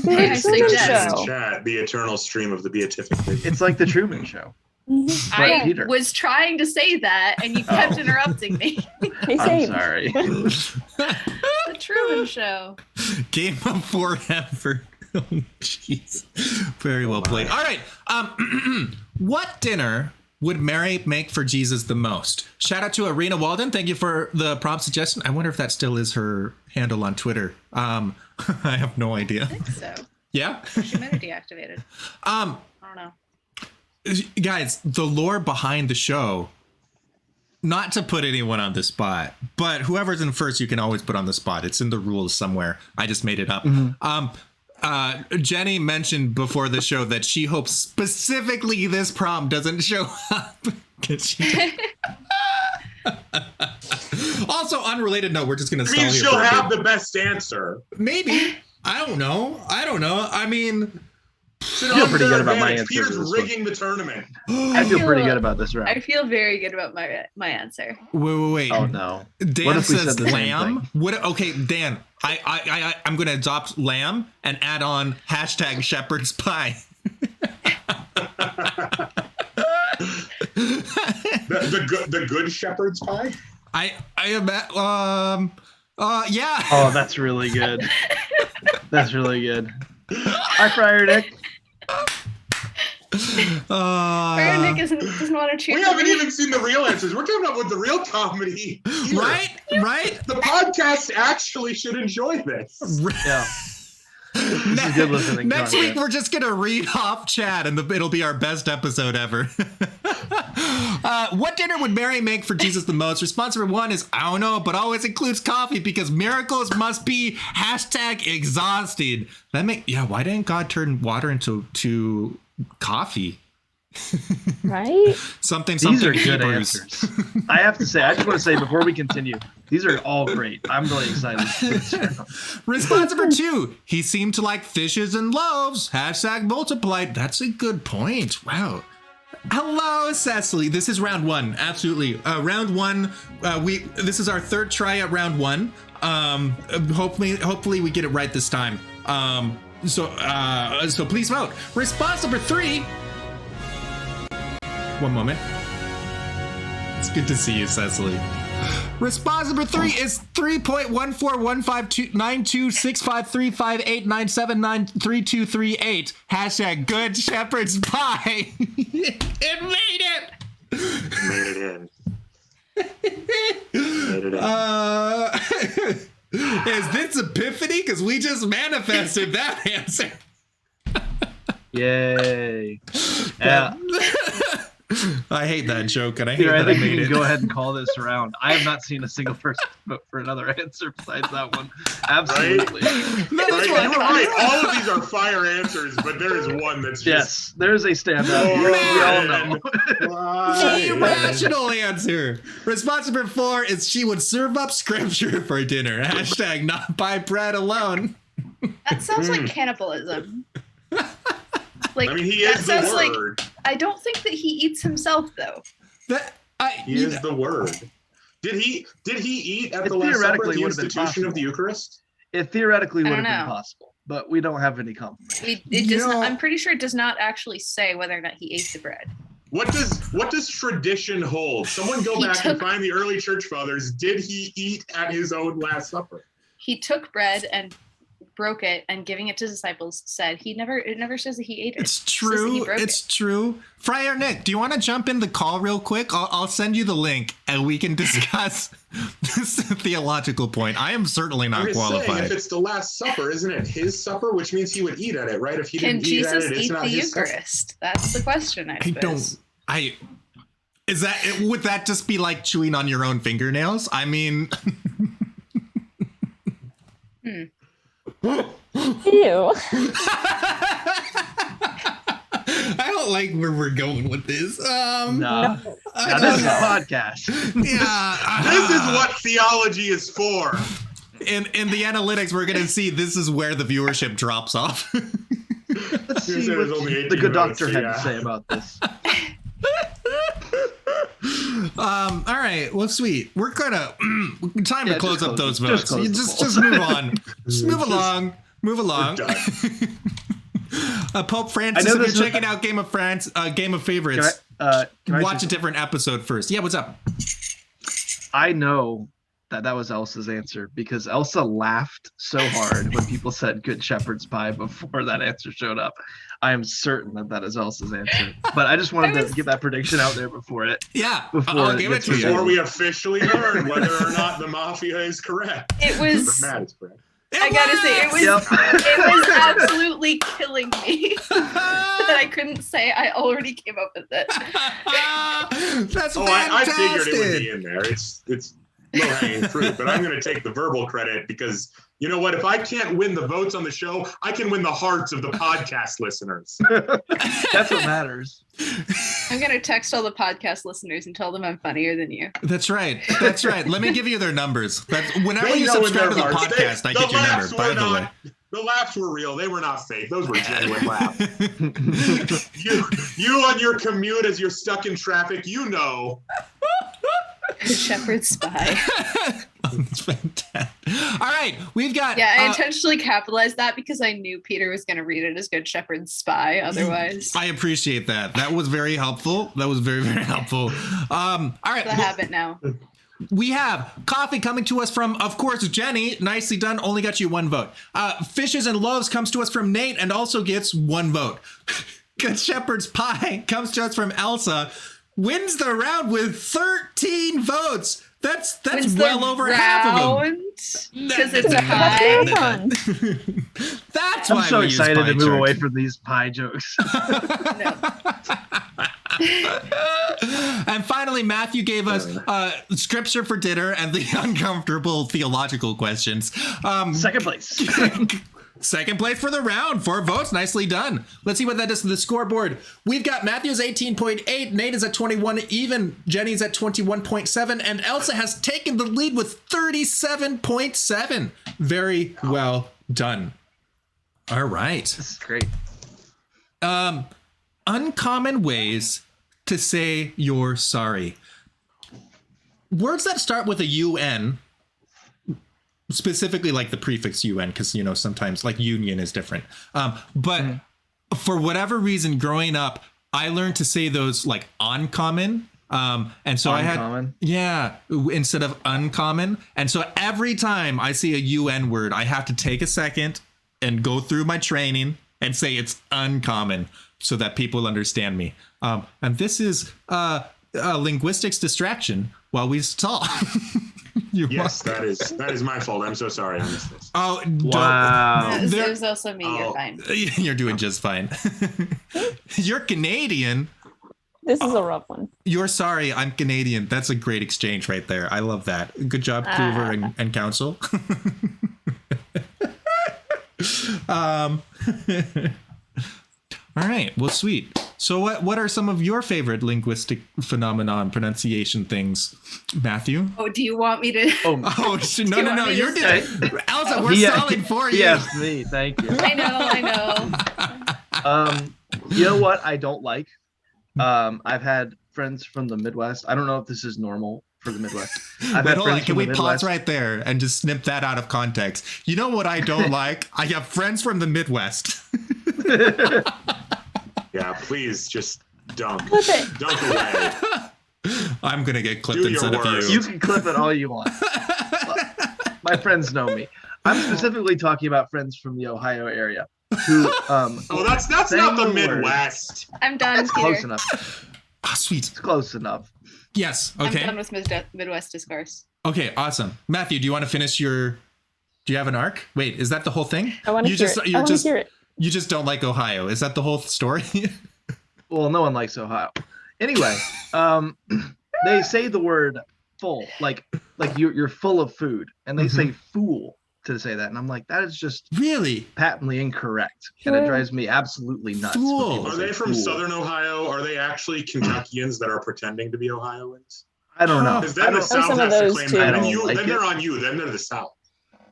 May I It's such a suggest? show. Chat, the eternal stream of the beatific vision. It's like the Truman Show. I Peter. was trying to say that, and you kept interrupting me. Hey, I'm same. sorry. The Truman Show. Game of forever. Oh, jeez. Very well played. All right. What dinner would Mary make for Jesus the most? Shout out to Arena Walden. Thank you for the prompt suggestion. I wonder if that still is her handle on Twitter. I have no idea. I think so. Yeah. She might have deactivated. I don't know. Guys, the lore behind the show, not to put anyone on the spot, but whoever's in first, you can always put on the spot. It's in the rules somewhere. I just made it up. Jenny mentioned before the show that she hopes specifically this prompt doesn't show up. 'Cause she... Also, unrelated note, we're just going to stall Means here she'll for a have bit. the best answer. Maybe. I don't know. I mean... It's an I feel pretty unfair good about my advantage. answer to Peter's this one. rigging the tournament. I feel feel- pretty good about this I round. feel very good about my answer. Wait. Oh no. Dan What if we says said the same lamb. thing? What? Okay, Dan. I'm going to adopt lamb and add on hashtag shepherd's pie. The good shepherd's pie? I am at, yeah. Oh, that's really good. That's really good. Hi, Friar Nick. Friar Nick doesn't want to choose. We haven't even seen the real answers. We're coming up with the real comedy. here. Right. The podcast actually should enjoy this. Yeah. This is good listening. Next content. week, we're just going to read off chat and it'll be our best episode ever. What dinner would Mary make for Jesus the most? Response number 1 is, I don't know, but always includes coffee because miracles must be #exhausted. Why didn't God turn water into coffee? Right? Something These are Hebrews. good answers. I have to say, I just want to say before we continue, these are all great. I'm really excited. Response number 2, he seemed to like fishes and loaves. #multiplied. That's a good point. Wow. Hello, Cecily. This is round 1. Absolutely. Round 1. This is our third try at round 1. Hopefully we get it right this time. So please vote. Response number 3. One moment. It's good to see you, Cecily. Response number 3 is 3.1415296535897933238. Good Shepherd's Pie. It made it. Made it in. Made it in. Is this epiphany? Because we just manifested that answer. Yay. Yeah. I hate that joke, and I hate Peter, I that I think we made can it. go ahead and call this round. I have not seen a single person vote for another answer besides that one. Absolutely. Right? You were right. All of these are fire answers, but there is one that's just Yes, there's a standout. We all know. The irrational answer. Response number 4 is she would serve up scripture for dinner. # not by bread alone. That sounds like cannibalism. Like, I mean, he that is the sounds word. like. I don't think that he eats himself though. He is the word. Did he eat at It the Last Supper, theoretically the would have been institution of the possible. Eucharist? It theoretically I would don't have been know. possible, but we don't have any confirmation. It does not, I'm pretty sure it does not actually say whether or not he ate the bread. What does tradition hold? Someone go He back and took- find the early church fathers. Did he eat at his own Last Supper? He took bread and broke it and giving it to disciples said it never says that he ate it. It's It says that he true. broke It's it. true. Friar Nick, do you want to jump in the call real quick? I'll send you the link and we can discuss this theological point. I am certainly I'm not just saying, qualified. if it's the Last Supper, isn't it his supper? Which means he would eat at it, right? If he Can didn't eat at Jesus it, it's eat not the his supper. Eucharist? That's the question, I I suppose. would that just be like chewing on your own fingernails? I mean, Ew. I don't like where we're going with this. No. I Now, don't this is a know. podcast. Yeah. This is what theology is for. in the analytics we're gonna see this is where the viewership drops off. Let's You see said it was what only 18 the good votes, doctor so had yeah. to say about this. All right, well, sweet. We're gonna time to Yeah, close just up close those it. votes. Just close the Just polls. move on. Just move along. Move along. We're done. Pope Francis, I know if you're this is- checking out Game of Favorites, Can I watch say a different episode first. Yeah, what's up? I know that was Elsa's answer because Elsa laughed so hard when people said Good Shepherd's Pie before that answer showed up. I am certain that is Elsa's answer. But I just wanted to get that prediction out there before it. Yeah, Before I'll it give it gets to you. Before we officially learn whether or not the mafia is correct. It was Matt is correct. I gotta say it was Yep. it was absolutely killing me that I couldn't say I already came up with it. That's Oh, I fantastic. figured it would be in there. It's low hanging fruit, but I'm going to take the verbal credit because you know what? If I can't win the votes on the show, I can win the hearts of the podcast listeners. That's what matters. I'm gonna text all the podcast listeners and tell them I'm funnier than you. That's right. That's right. Let me give you their numbers. Whenever They you know in subscribe to their the hearts. podcast, I The get your laughs number, by were the way. not- The laughs were real. They were not fake. Those were genuine laughs. You on your commute as you're stuck in traffic, you know. Good Shepherd's Spy. That's fantastic. All right, we've got. Yeah, I intentionally capitalized that because I knew Peter was gonna read it as Good Shepherd's Spy. Otherwise, I appreciate that. That was very helpful. That was very, very helpful. All right, the habit now. we have coffee coming to us from, of course, Jenny. Nicely done. Only got you one vote. Fishes and Loaves comes to us from Nate and also gets one vote. Good Shepherd's Pie comes to us from Elsa. Wins the round with 13 votes. That's Wins well the over half of them. round, 'cause it's No, a pie. Fun. That's why I'm so we use excited pie to move away charts. from these pie jokes. No. And finally, Matthew gave us scripture for dinner and the uncomfortable theological questions. Second place. Second place for the round. 4 votes. Nicely done. Let's see what that does to the scoreboard. We've got Matthew's 18.8. Nate is at 21 even. Jenny's at 21.7. And Elsa has taken the lead with 37.7. Very well done. All right. This is great. Uncommon ways to say you're sorry. Words that start with a UN, specifically like the prefix UN, because, sometimes like union is different. But for whatever reason, growing up, I learned to say those like uncommon. And so Uncommon? instead of uncommon. And so every time I see a UN word, I have to take a second and go through my training and say it's uncommon so that people understand me. And this is a linguistics distraction while we talk. Yes, that is my fault. I'm so sorry. I missed this. Oh, Wow. It was also me. You're fine. You're doing just fine. You're Canadian. This is a rough one. You're sorry, I'm Canadian. That's a great exchange right there. I love that. Good job, Clover and Council. All right. Well, sweet. So what are some of your favorite linguistic phenomenon pronunciation things, Matthew? Oh, do you want me to? Oh, no. want me You're to doing say? Elsa, we're stalling for you. Yes, me. Thank you. I know. You know what I don't like? I've had friends from the Midwest. I don't know if this is normal for the Midwest. I've Wait, had hold on. friends Can from we the pause Midwest. right there and just snip that out of context? You know what I don't like? I have friends from the Midwest. Yeah, please just dunk. Clip it. Dunk away. I'm going to get clipped Do your instead of worst. you. You can clip it all you want. My friends know me. I'm specifically talking about friends from the Ohio area who Oh, that's not saying the the word. Midwest. I'm done, It's close Peter. enough. Ah, sweet. It's close enough. Yes. I'm Okay. done with Midwest discourse. Okay. Awesome. Matthew, do you want to finish do you have an arc? Wait, is that the whole thing? I want to You hear just- it. you're I want to just- hear it. You just don't like Ohio. Is that the whole story? Well, no one likes Ohio. Anyway, they say the word full, like you're full of food, and they say fool to say that, and I'm like, that is just Really? patently incorrect, and it Yeah. drives me absolutely nuts. when Fool. people Are say they from fool. Southern Ohio? Are they actually Kentuckians that are pretending to be Ohioans? I don't know. Because I then the don't- South some of has to those claim too. that. I Then, don't like then they're it. on you. Then they're the South.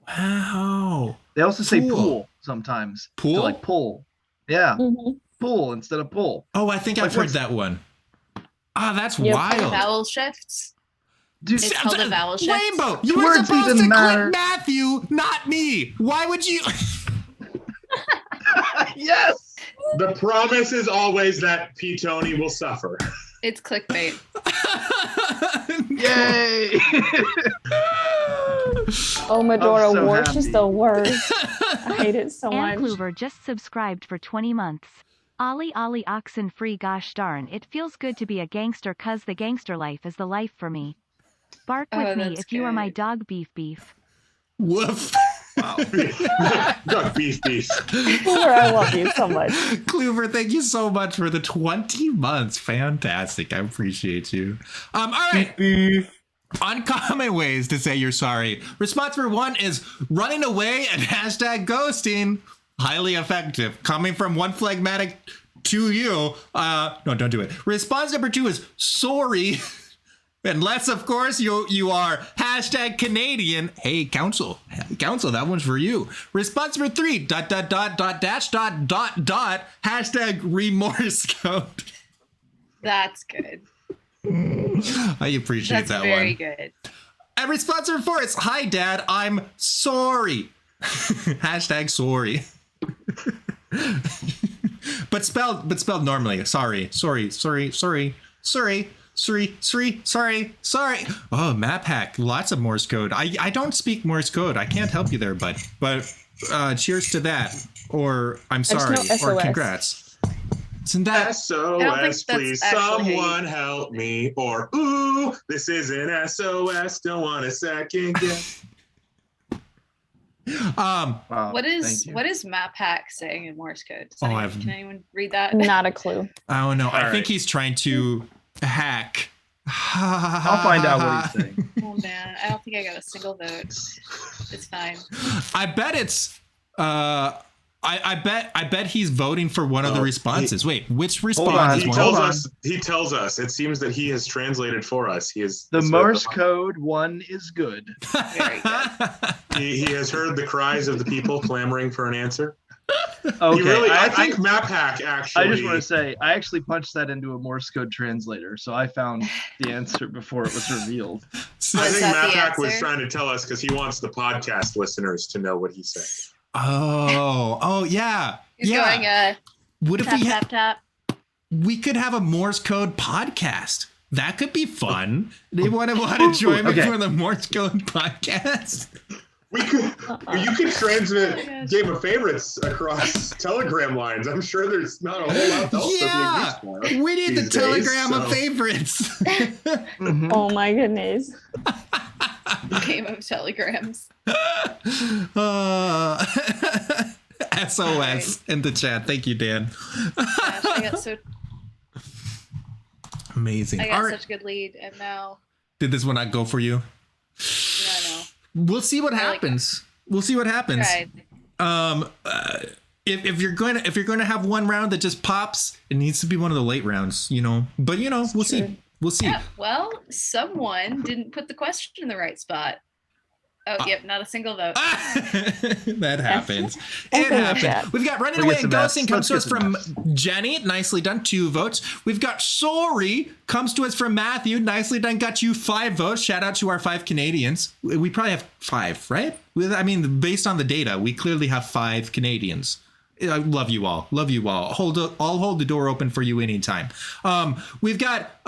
Wow. They also say Fool. pool sometimes. Pool? To like pull. Yeah, Mhm. pool instead of pull. Oh, I think Like I've heard what's- that one. Ah, that's Yep. wild. Vowel shifts. Dude, It's called a vowel shift. Rainbow, you were Words supposed even to matter. click Matthew, not me. Why would you? yes. The promise is always that P. Tony will suffer. It's clickbait. Yay. Oh, Medora, so Warsh is happy. the worst. I hate it so Ann much. Kluver just subscribed for 20 months. Ollie Ollie oxen free gosh darn, it feels good to be a gangster cuz the gangster life is the life for me. Bark Oh, with me that's if you are my good. dog beef. Woof. Wow. Good beef. Kluver, I love you so much. Kluver, thank you so much for the 20 months. Fantastic. I appreciate you. All right. Uncommon ways to say you're sorry. Response number 1 is running away and hashtag ghosting. Highly effective. Coming from one phlegmatic to you. No, don't do it. Response number 2 is sorry. Unless, of course, you are hashtag Canadian. Hey, council, that one's for you. Response number 3, ... hashtag remorse code. That's good. I appreciate That's that very one. good. And response number 4 is, hi, Dad, I'm sorry. Hashtag sorry. but spelled normally. Sorry. Oh, map hack. Lots of Morse code. I don't speak Morse code. I can't help you there, bud. But cheers to that. Or I'm There's sorry. no Or SOS. congrats. Isn't that SOS, please actually someone help me. Or, ooh, this isn't SOS, don't want a second guess. Wow, What thank is you. Map Hack saying in Morse code? Can anyone read that? Not a clue. I don't know. I think right. he's trying to hack. I'll find out what he's saying. Oh man, I don't think I got a single vote. It's fine. I bet it's I bet he's voting for one of the responses. Wait, which response is one? He tells us. It seems that he has translated for us. He is The Morse code one is good. Very good. He has heard the cries of the people clamoring for an answer. Okay, I think Map Hack actually. I just want to say, I actually punched that into a Morse code translator, so I found the answer before it was revealed. I Was think that Map the Hack was answer? trying to tell us because he wants the podcast listeners to know what he said. Oh, yeah. He's going What if tap, tap. we could have a Morse code podcast? That could be fun. They want to join me Okay. for the Morse code podcast. You could transmit Game of Favorites across Telegram lines. I'm sure there's not a whole lot else Yeah, to be used for. we need the these days, Telegram of so- favorites. Mhm. Oh my goodness. Game of telegrams. SOS in the chat. Thank you, Dan. Gosh, I got Amazing. All right. such a good lead, and now Did this one not go for you? no. We'll see what I like happens. We'll see what happens. Right. If you're going to have one round that just pops, it needs to be one of the late rounds, But we'll see. We'll see. Yeah, well, someone didn't put the question in the right spot. Oh, yep, not a single vote. That happens. Okay, It happens. chat. We've got Running We'll Away get and some Ghosting Fs. comes to us Let's get from some Jenny. Nicely done, 2 votes. We've got Sorry comes to us from Matthew. Nicely done, got you 5 votes. Shout out to our 5 Canadians. We probably have 5, right? I mean, based on the data, we clearly have 5 Canadians. I love you all. Love you all. I'll hold the door open for you anytime. We've got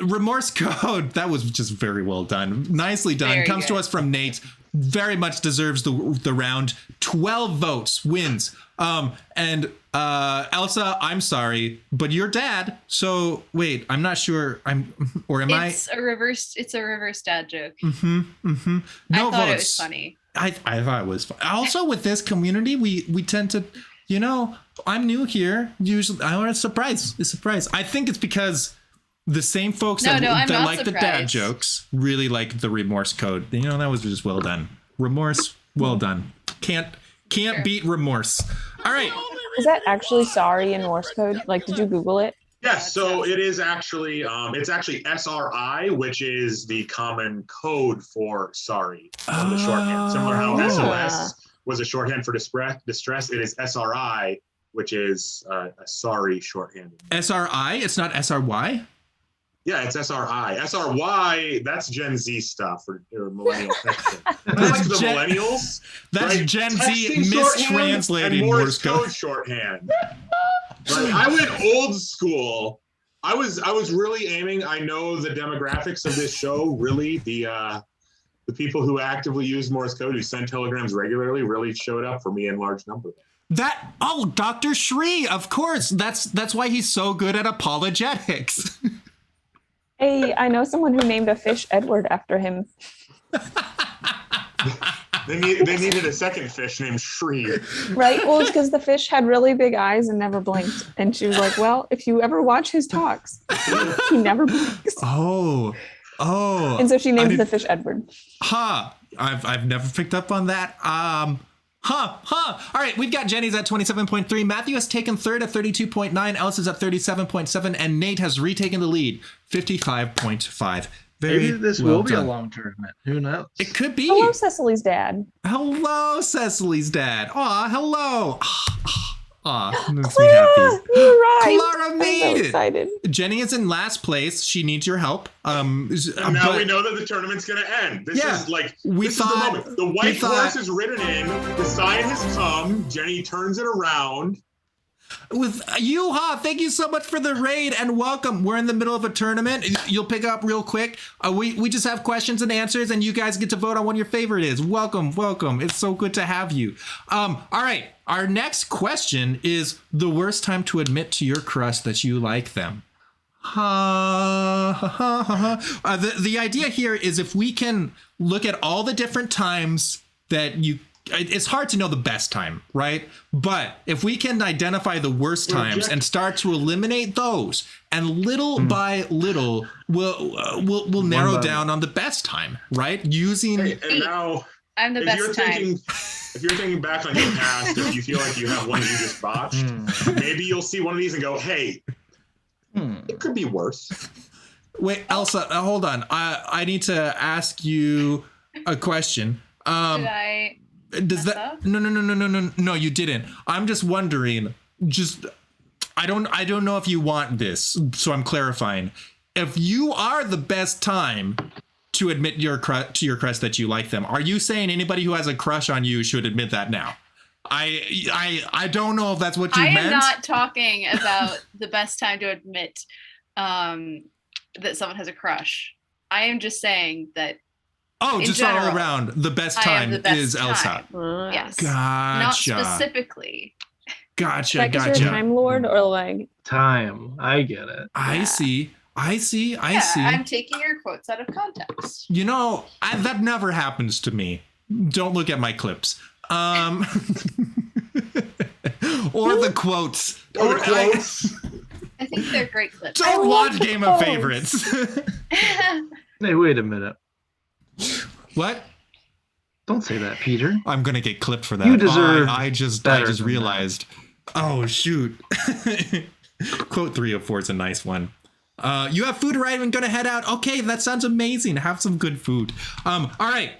Remorse Code. That was just very well done. Nicely done. Very Comes to good. us from Nate. Very much deserves the round. 12 votes, wins. And Elsa, I'm sorry, but you're dad. So wait, I'm not sure. It's a reverse dad joke. No I thought votes. it was funny. I thought it was fun. Also, with this community, we tend to, I'm new here. Usually, I want a surprise. I think it's because the same folks No, that I'm not like the dad surprised. jokes really like the remorse code. That was just well done. Remorse, well done. Can't beat remorse. All right. Is that actually sorry in Morse code? Like, did you Google it? Yes, so it is actually it's actually SRI, which is the common code for sorry on the shorthand. Similar how SOS was a shorthand for distress, it is SRI, which is a sorry shorthand. SRI. It's not SRY. Yeah, it's SRI. SRY, that's Gen Z stuff or millennial texting. That's like the millennials. That's right? Gen Texting Z shorthand mistranslated and Morse code. shorthand. Like, I went old school. I was really aiming. I know the demographics of this show. Really, the people who actively use Morse code, who send telegrams regularly, really showed up for me in large numbers. Dr. Shri, of course. That's why he's so good at apologetics. Hey, I know someone who named a fish Edward after him. They needed a second fish named Shri. Right? Well, it's because the fish had really big eyes and never blinked. And she was like, well, if you ever watch his talks, he never blinks. Oh. And so she named the fish Edward. I've never picked up on that. All right, we've got Jenny's at 27.3. Matthew has taken third at 32.9. Elsa's at 37.7. And Nate has retaken the lead, 55.5. Maybe this well will be a done. long tournament. Who knows? It could be. Hello, Cecily's dad. Hello, Cecily's dad. Aw, hello. Aw, makes me Clara, happy. you arrived. Clara I'm made so it. excited. Jenny is in last place. She needs your help. And now we know that the tournament's going to end. This is like we this thought is the moment. The white horse is ridden in. The sign has come. Jenny turns it around. With Yuha, thank you so much for the raid and welcome. We're in the middle of a tournament. You'll pick up real quick. We just have questions and answers, and you guys get to vote on what your favorite is. Welcome. It's so good to have you. All right. Our next question is the worst time to admit to your crush that you like them. The idea here is if we can look at all the different times that it's hard to know the best time, right? But if we can identify the worst times and start to eliminate those, and little by little, we'll narrow down on the best time, right? Using and now, I'm the best time. If you're thinking back on your past, if you feel like you have one you just botched, maybe you'll see one of these and go, "Hey, it could be worse." Wait, Elsa, hold on. I need to ask you a question. Did I? Does that? No, you didn't. I'm just wondering. I don't know if you want this, so I'm clarifying. If you are the best time to admit to your crush that you like them, are you saying anybody who has a crush on you should admit that now? I don't know if that's what you meant. I am not talking about the best time to admit that someone has a crush. I am just saying that. Oh, just all around, the best time is Elsa. Yes. Gotcha. Not specifically. Gotcha. Like, is there a Time Lord or like time? I get it. I see. I'm taking your quotes out of context. You know, that never happens to me. Don't look at my clips. Or the quotes. I think they're great clips. Don't watch Game of Favorites. Hey, wait a minute. What? Don't say that, Peter. I'm gonna get clipped for that. You deserve I just realized. Oh shoot. Quote 3 of 4 is a nice one. You have food arriving and gonna head out. Okay, that sounds amazing. Have some good food. All right.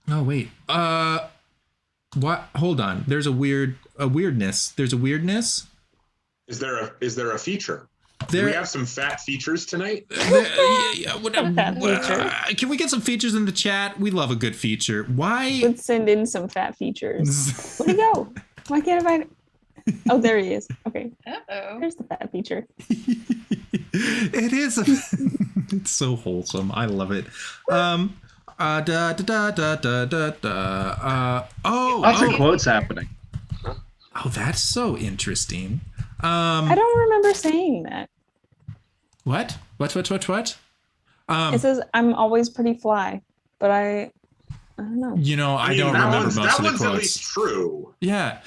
Oh wait. What? Hold on. There's a weirdness. There's a weirdness. Is there a feature? Do we have some fat features tonight? Can we get some features in the chat? We love a good feature. Why? Let's send in some fat features. Where'd he go? Why can't I find it? Oh, there he is. Okay. Uh-oh. There's the fat feature. It is. It's so wholesome. I love it. Lots of quotes happening. Oh, that's so interesting. I don't remember saying that. What? It says I'm always pretty fly, but I don't know. You know, I don't remember most of the quotes. That one's at least true. Yeah.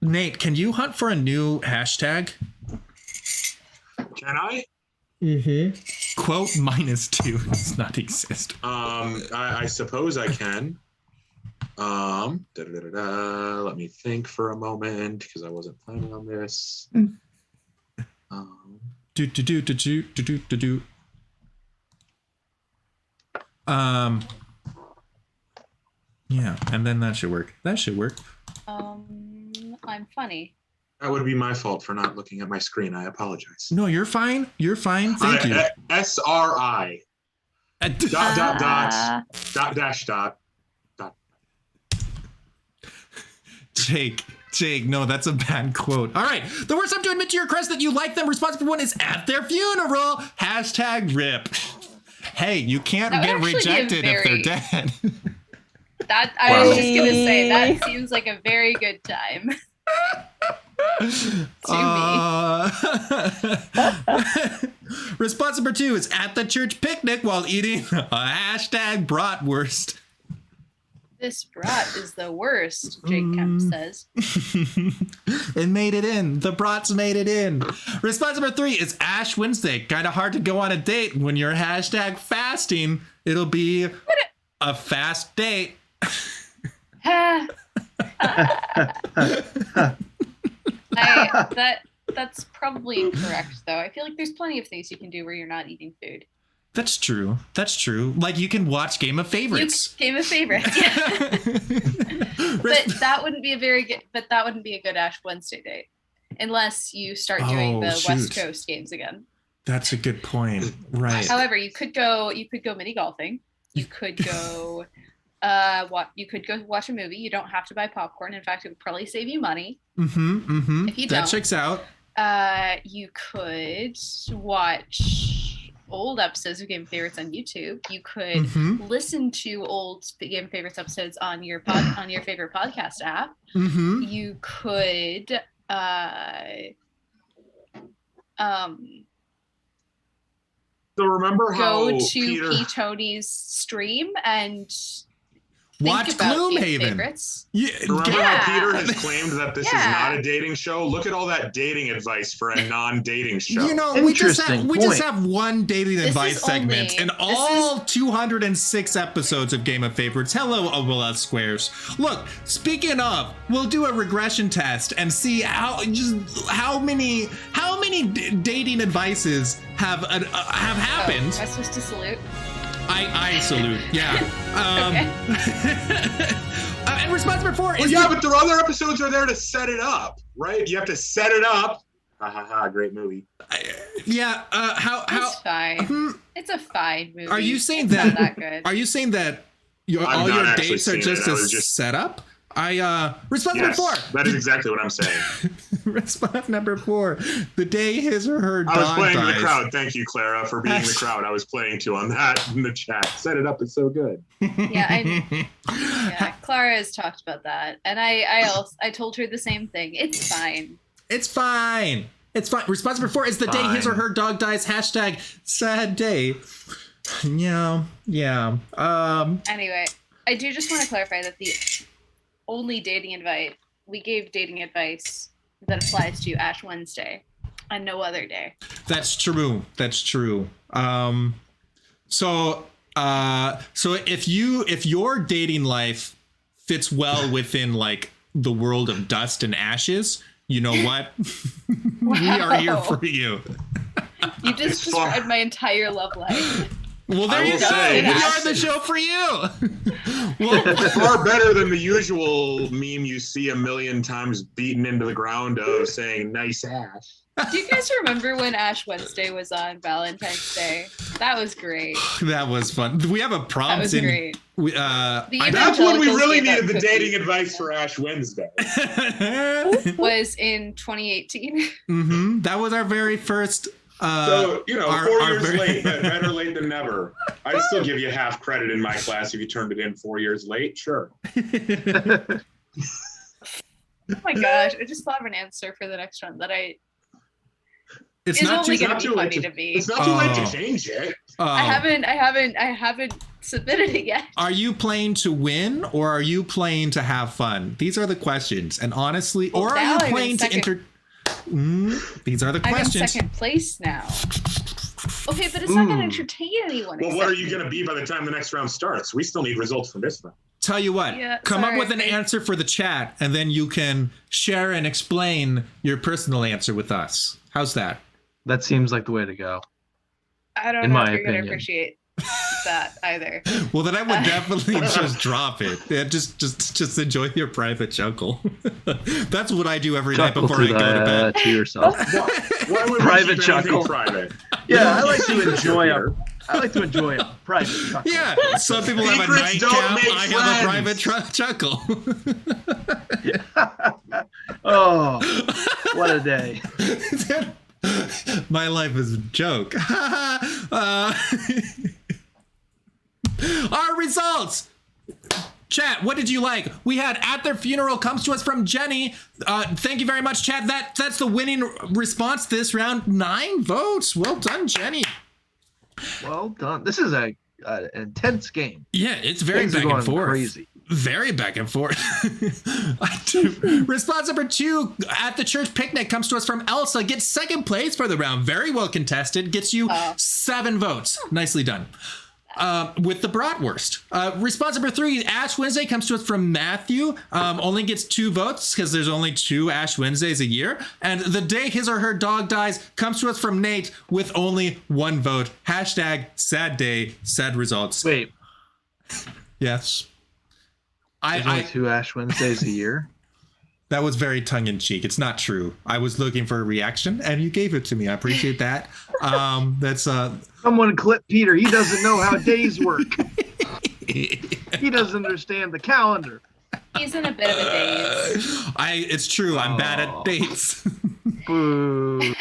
Nate, can you hunt for a new hashtag? Can I? Mm-hmm. Quote -2 does not exist. I suppose I can. Let me think for a moment because I wasn't planning on this. Yeah, and then that should work. I'm funny. That would be my fault for not looking at my screen. I apologize. No, you're fine. Thank you. SRI. .. Jake, no, that's a bad quote. All right. The worst time to admit to your crush that you like them, responsible one is at their funeral. #RIP. Hey, you can't get rejected if they're dead. That I was just gonna say that seems like a very good time. Response number 2 is at the church picnic while eating a #bratwurst. This brat is the worst, Jake Kemp says. It made it in. The brats made it in. Response number 3 is Ash Wednesday. Kind of hard to go on a date when you're fasting. It'll be a fast date. That's probably incorrect, though. I feel like there's plenty of things you can do where you're not eating food. That's true. Like you can watch Game of Favorites. Game of Favorites, yeah. But that wouldn't be a good Ash Wednesday date, unless you start doing the West Coast games again. That's a good point. Right. However, you could go mini golfing. You could go You could go watch a movie. You don't have to buy popcorn. In fact, it would probably save you money. If you That don't. checks out. You could watch old episodes of Game Favorites on YouTube. You could listen to old Game Favorites episodes on your favorite podcast app. You could So remember how go to Peter... P. Tony's stream and Watch think about Game Gloomhaven. Favorites. Remember Yeah. how Peter has claimed that this is Yeah. not a dating show? Look at all that dating advice for a non-dating show. You know, we just Interesting have one dating This advice is segment only- in all 206 episodes of Game of Favorites. Hello, OLS Squares. Look, speaking of, we'll do a regression test and see how many dating advices have happened. Am I supposed to salute? I salute. Yeah. And response number 4 Well, is yeah, but the other episodes are there to set it up, right? You have to set it up. Ha ha ha! Great movie. It's fine. It's a fine movie. Are you saying It's not that? that good? Are you saying that I've all not your actually dates are seen just it. I a was just- setup? Response Yes, number 4. that is exactly what I'm saying. Response number 4. The day his or her I was dog playing to dies. the crowd. Thank you, Clara, for being the crowd I was playing to on that in the chat. Set it up. It's so good. Yeah, Clara has talked about that, and I told her the same thing. It's fine. It's fine. It's fine. Response number 4 is the day his or her dog dies. Hashtag sad day. Yeah. Anyway, I do just want to clarify that the only dating advice we gave dating advice that applies to Ash Wednesday and no other day. That's true. So if your dating life fits well within like the world of dust and ashes, you know what? We are here for you. You just described my entire love life. Well, there I you will go. say- We are the show for you. Well, Far better than the usual meme you see a million times beaten into the ground of saying "nice ass." Do you guys remember when Ash Wednesday was on Valentine's Day? That was great. that was fun. We have a That prompt was in. great. We, That's when we Evangelicals really gave out needed the cookies. dating advice for Ash Wednesday. Was in 2018. That was our very first. So, you know, our 4 years very- late, but better late than never. I'd still give you half credit in my class if you turned it in 4 years late. Sure. Oh my gosh! I just thought of an answer for the next one that It's is not only too. going not to too be late funny to- to me. It's not too late Oh. to change it. I haven't submitted it yet. Are you playing to win or are you playing to have fun? These are the questions. And honestly, Well, or are now you I'm in playing to second- These are the I'm in questions. second place now. Okay, but it's not going to entertain anyone. Well, what are except you me. going to be by the time the next round starts? We still need results from this round. Tell you what, Yeah, come up sorry, with an I- answer for the chat and then you can share and explain your personal answer with us. How's that? That seems like the way to go. I don't in know my if you're going to opinion. appreciate that either. Well, then I would definitely just drop it. Yeah, just enjoy your private chuckle. That's what I do every night Chuckle before I to, go to bed. to yourself. Why would we Private keep anything chuckle. private? Yeah, I like to enjoy a private chuckle. Yeah, some people have a Secrets don't nightcap. make I have a friends. private chuckle. Oh, what a day. My life is a joke. Our results. Chat, what did you like? We had At Their Funeral comes to us from Jenny. Thank you very much, chat. That's the winning response this round. 9 votes. Well done, Jenny. Well done. This is an intense game. Yeah, it's very Things are back and going forth. crazy. Very back and forth. Response number 2 at the church picnic comes to us from Elsa. Gets second place for the round. Very well contested. Gets you 7 votes. Nicely done. With the bratwurst. Response number 3, Ash Wednesday comes to us from Matthew. Only gets 2 votes because there's only 2 Ash Wednesdays a year. And the day his or her dog dies comes to us from Nate with only 1 vote. Hashtag sad day, sad results. Wait, Yes. there's only 2 Ash Wednesdays a year? That was very tongue-in-cheek. It's not true. I was looking for a reaction, and you gave it to me. I appreciate that. That's Someone clip Peter. He doesn't know how days work. He doesn't understand the calendar. He's in a bit of a daze. It's true. I'm bad at dates. Boo.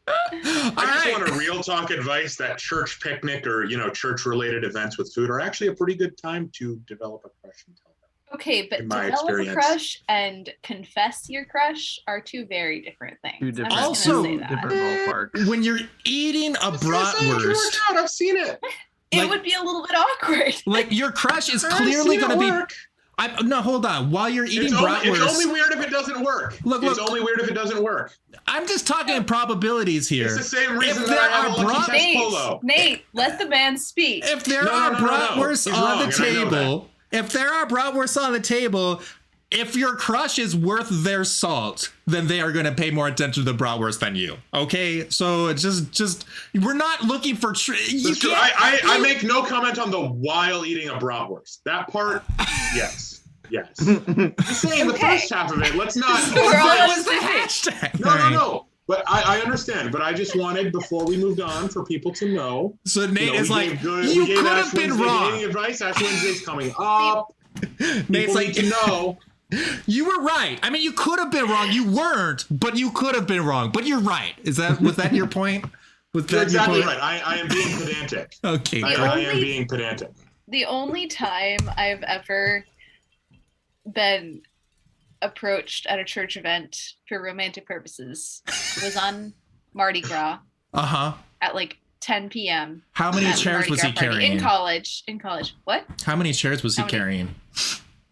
I just want a real talk advice that church picnic or, church related events with food are actually a pretty good time to develop a crush and tell them. Okay, but In my develop experience. a crush and confess your crush are two very different things. Two different, I'm just gonna say that. different ballparks. When you're eating a bratwurst, I've seen it. It would be a little bit awkward. like your crush is I've clearly seen it going to be. work. No, hold on. While you're eating It's bratwurst, only weird if it doesn't work. Look, It's only weird if it doesn't work. I'm just talking in probabilities here. It's the same reason If that there I have are a lucky test polo. Nate, let the man speak. If there No, are no, no, no. bratwursts He's on wrong, the and I know table, if there are bratwursts on the table, if your crush is worth their salt, then they are going to pay more attention to the bratwurst than you. Okay, so just we're not looking for. You That's true. can't. I make no comment on the while eating a bratwurst. That part, yes. Yes. I'm saying the first half of it, let's not. We're all What on was the the same hashtag? No. But I understand. But I just wanted, before we moved on, for people to know. So Nate is we like, gave good- you we gave could Ash have been Wednesday wrong. dating advice. Ash Wednesday's coming up. Nate's People like, need to know. you were right. I mean, you could have been wrong. You weren't, but you could have been wrong. But you're right. Was that your point? Was that You're exactly your point? right. I am being pedantic. Okay. I am being pedantic. The only time I've ever been approached at a church event for romantic purposes was on Mardi Gras Uh-huh. at like 10 p.m. How many at the chairs Mardi was Gras he party. carrying? In college. What? How many chairs was he How many? carrying?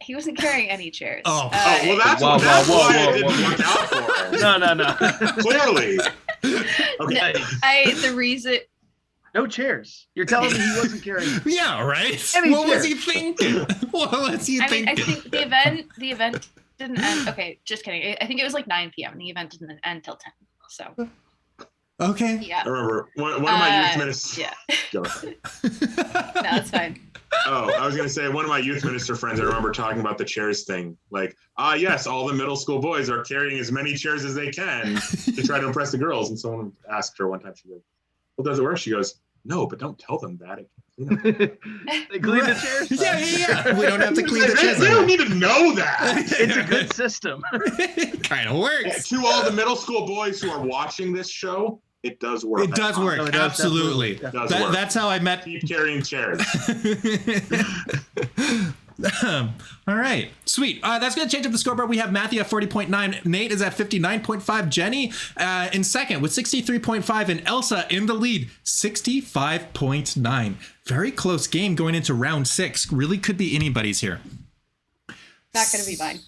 He wasn't carrying any chairs. Oh. Well, that's Whoa, that's whoa, why whoa, it didn't whoa. work out for him. No. Clearly. Okay. The reason No chairs. You're telling me he wasn't carrying. Yeah, right? Any What was chair. he thinking? What was he I mean, thinking? I think the event didn't end. Okay, just kidding. I think it was like 9 p.m. and the event didn't end till 10. So Okay. yeah. I remember one of my youth ministers. Yeah. Go. No, that's fine. Oh, I was going to say, one of my youth minister friends, I remember talking about the chairs thing. Like, yes, all the middle school boys are carrying as many chairs as they can to try to impress the girls. And someone asked her one time, she goes, well, does it work? She goes, no, but don't tell them that. They clean the chairs. Yeah. We don't have to clean the They chairs. don't need to know that. It's a good system. Kind of works. To all the middle school boys who are watching this show, it does work. It does work. No, it does Absolutely. definitely. It does work. That's how I met. Keep carrying chairs. All right, sweet. That's going to change up the scoreboard. We have Matthew at 40.9. Nate is at 59.5. Jenny in second with 63.5. And Elsa in the lead, 65.9. Very close game going into round 6. Really could be anybody's here. Not gonna be mine.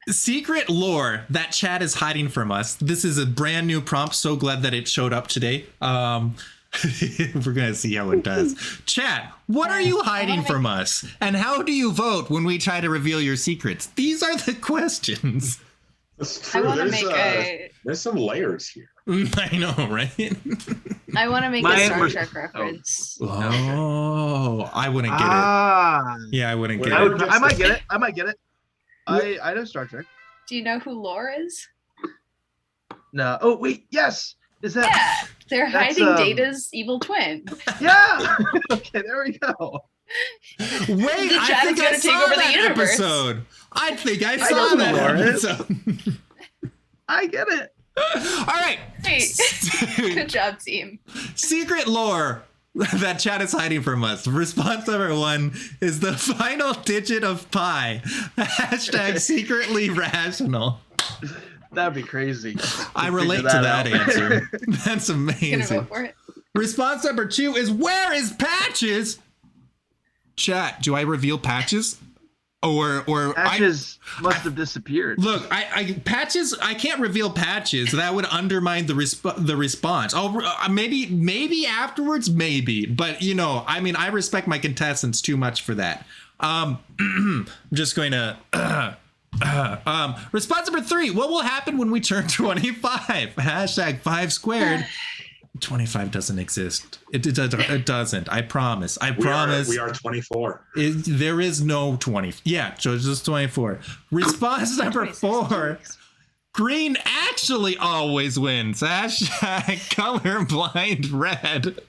Secret lore that chat is hiding from us. This is a brand new prompt. So glad that it showed up today. We're going to see how it does. Chat, what are you hiding from us? And how do you vote when we try to reveal your secrets? These are the questions. That's I true. want to make There's some layers here. I know, right? I want to make a Mine Star was- Trek reference. Oh, I wouldn't get it. Ah. Yeah, I wouldn't get Wait, it. I might get it. I know Star Trek. Do you know who Lore is? No. Oh wait, yes. Is that? Yeah, they're That's, hiding Data's evil twin. Yeah. Okay, there we go. Wait, The I chat think is I gonna take saw over the that universe. episode. I think I know saw who that Laura is. episode. I get it. All right. Great. Good job, team. Secret lore that chat is hiding from us. Response number 1 is the final digit of pi. Hashtag secretly rational. That'd be crazy. I Figure relate to that that out. answer. That's Gonna amazing. vote for it. Response number 2 is where is Patches? Chat, do I reveal Patches? Or Patches must have disappeared. Look, I Patches. I can't reveal Patches. That would undermine the response. Oh, maybe afterwards, maybe. But I mean, I respect my contestants too much for that. I'm just going to. Response number 3. What will happen when we turn 25? Hashtag 5 squared. 25 doesn't exist. It doesn't. I promise. I promise. We are 24. There is no 20. Yeah, so it's just 24. Response number 4. Green actually always wins. Hashtag colorblind red.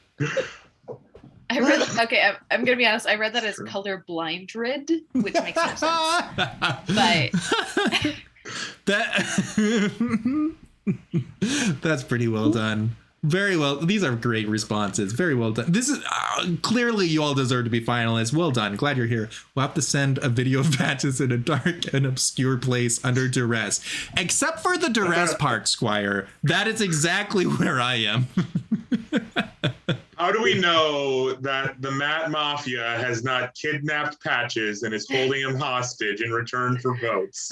I read. Okay, I'm gonna be honest. I read that as color blind rid, which makes no sense. But that that's pretty well done. Very well. These are great responses. Very well done. This is clearly you all deserve to be finalists. Well done. Glad you're here. We'll have to send a video of Patches in a dark and obscure place under duress. Except for the duress part, Squire. That is exactly where I am. How do we know that the Matt Mafia has not kidnapped Patches and is holding him hostage in return for votes?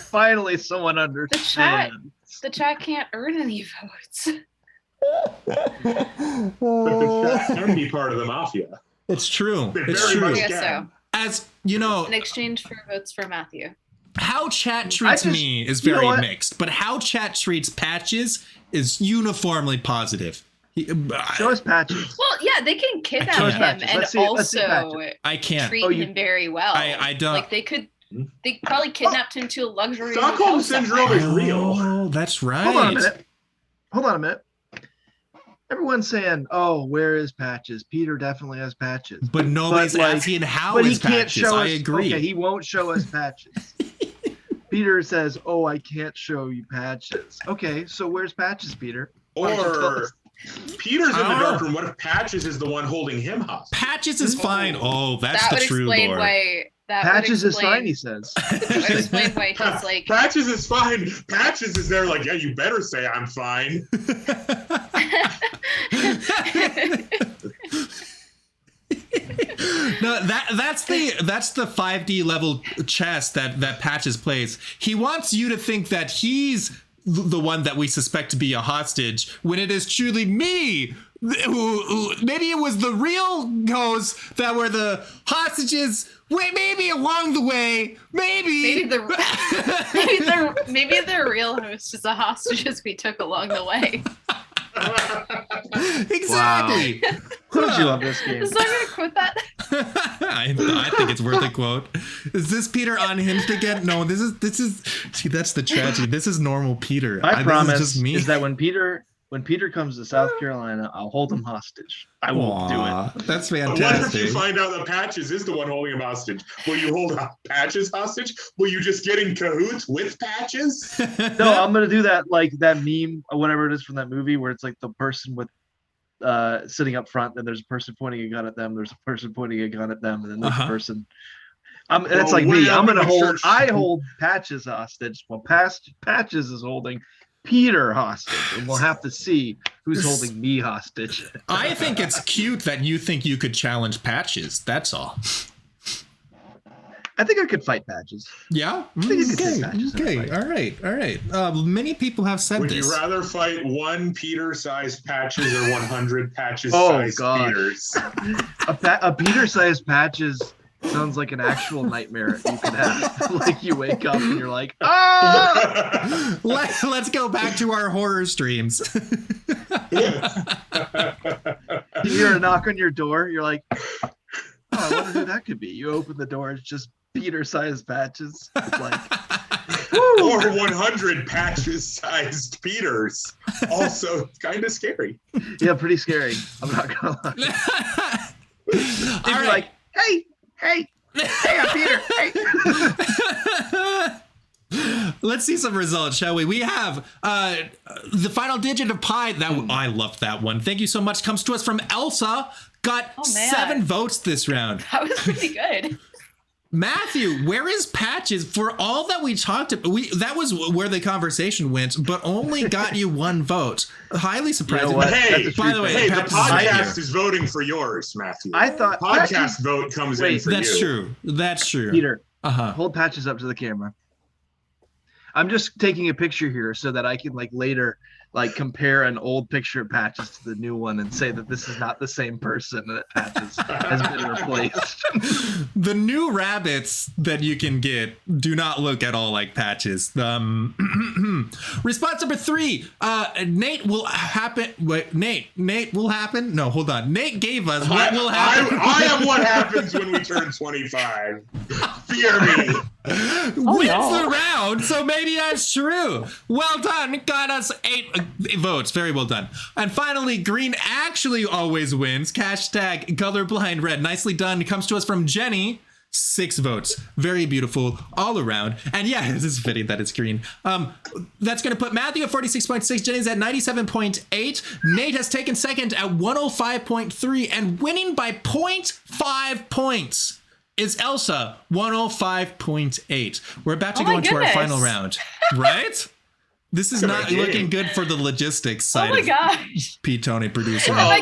Finally, someone understands. The chat can't earn any votes. But the chat can be part of the Mafia. It's true. It It's very true. much I guess can. so. As you know, In exchange for votes for Matthew. how chat treats just- me is you know very what? mixed, but how chat treats Patches is uniformly positive. Show us Patches. Well, yeah, they can kidnap Show us him Patches. and Let's see also Patches. I can't. treat Oh, you- him very well. I don't- Like they probably kidnapped him to a luxury Stockholm hotel syndrome somewhere. is real. Oh, that's right. Hold on a minute. Everyone's saying, "Oh, where is Patches?" Peter definitely has Patches, But nobody's But, like, asking how but he is can't Patches. show I us. agree. Okay, he won't show us Patches. Peter says, "Oh, I can't show you Patches." Okay, so where's Patches, Peter? Why don't you tell Or us? Peter's in the Oh. dark room. What if Patches is the one holding him hostage? Patches is fine. Oh, that's That the would true explain lore. why. That Patches would is explain, fine, he says. That would explain why he's like. Patches is fine. Patches is there like, yeah, you better say I'm fine. No, that's the 5D level chess that Patches plays. He wants you to think that he's the one that we suspect to be a hostage when it is truly me who maybe it was the real hosts that were the hostages. Wait, maybe along the way, maybe Maybe the real host is the hostages we took along the way. exactly. Don't you love this game? So I'm gonna quote that. I think it's worth a quote. Is this Peter unhinged again? No, this is. See, that's the tragedy. This is normal Peter. My This promise is just me. is that when Peter comes to South Carolina, I'll hold him hostage. I won't do it. Aw, that's What if fantastic. you find out that Patches is the one holding him hostage? Will you hold Patches hostage? Will you just get in cahoots with Patches? No, I'm gonna do that like that meme or whatever it is from that movie where it's like the person with sitting up front, and there's a person pointing a gun at them, there's a person pointing a gun at them, and then there's a person. That's like me. I'm gonna hold. I hold Patches hostage while Patches is holding Peter hostage, and we'll have to see who's holding me hostage. I think it's cute that you think you could challenge Patches. That's all. I think I could fight Patches. Yeah. think you could take Patches in a Okay. fight. All right. Many people have said Would this. you rather fight one Peter-sized Patches or 100 Oh, Patches-sized God. Peters? A Peter-sized Patches sounds like an actual nightmare you could have. Like you wake up and you're like, ah! Let's go back to our horror streams. You hear a knock on your door. You're like, oh, I wonder who that could be. You open the door. It's just Peter-sized Patches. It's like, Or 100 Patches-sized Peters. Also kind of scary. yeah, pretty scary. I'm not gonna lie. All You'd be right. like, hey, I'm Peter. Hey. Let's see some results, shall we? We have the final digit of pi. I loved that one. Thank you so much. Comes to us from ELSA. Got Oh, man. 7 votes this round. That was pretty good. Matthew, where is Patches? For all that we talked about, that was where the conversation went, but only got you 1 vote. Highly surprising. You know what? Hey, That's a by the way, Hey, the Patches is right podcast here. is voting for yours, Matthew. I thought Podcast Patches, vote comes in Wait, for That's you. true. That's true. Peter, Uh-huh. hold Patches up to the camera. I'm just taking a picture here so that I can like later like compare an old picture of Patches to the new one and say that this is not the same person, and that Patches has been replaced. The new rabbits that you can get do not look at all like Patches. Response number 3. Nate will happen. Wait, Nate will happen. No, hold on. Nate gave us what will happen. I am what happens when we turn 25. Fear me. wins no. the round, so maybe that's true. Well done. Got us 8 votes. Very well done. And finally, green actually always wins. Hashtag colorblind red. Nicely done. Comes to us from Jenny. 6 votes. Very beautiful all around. And yeah, this is fitting that it's green. That's going to put Matthew at 46.6. Jenny's at 97.8. Nate has taken second at 105.3. And winning by 0.5 points is Elsa, 105.8. We're about to go into our final round. Right? This is not looking good for the logistics side. Oh my of gosh. Pete Tony producing. Am I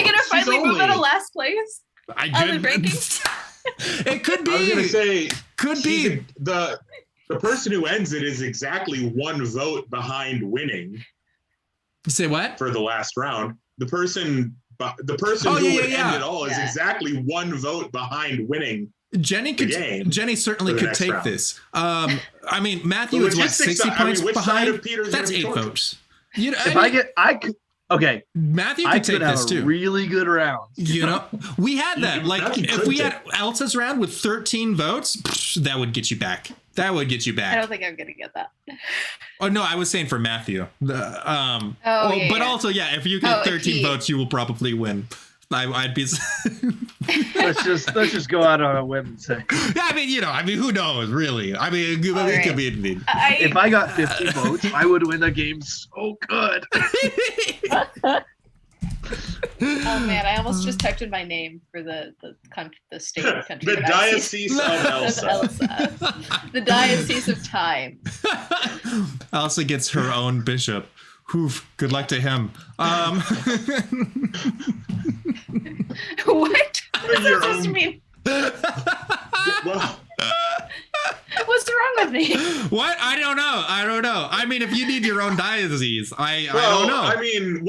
gonna finally move out of last place? I On the could. rankings? It could be. I was gonna say Could be. the person who ends it is exactly 1 vote behind winning Say what? for the last round. The person Oh, who would yeah. end it all is Yeah. exactly 1 vote behind winning. Jenny could. game Jenny certainly for the could next take round. this. I mean, Matthew The is what, logistics 60 side- I mean, points which side behind. of Peter's That's gonna be 8 tortured? votes. You know, Okay, Matthew I could take could have this a too. really good round. You know, we had that. Like, Matthew if could we take had Elsa's round with 13 votes, that would get you back. That would get you I back. don't think I'm gonna get that. Oh no, I was saying for Matthew. yeah, but yeah. also, yeah, if you get Oh, 13 he- votes, you will probably win. I'd be. Let's just go out on a whim and say, I mean, who knows, really? I mean, it right. could be indeed. if I got 50 votes, I would win the game so good. Oh man, I almost just typed in my name for the state country. The Diocese of Elsa. Elsa. The Diocese of Time. Elsa gets her own bishop. Oof, good luck to him. What? What Your does that supposed to own- mean? Well, What's wrong with me? What? I don't know. I mean, if you need your own diocese, I don't well, know. I mean,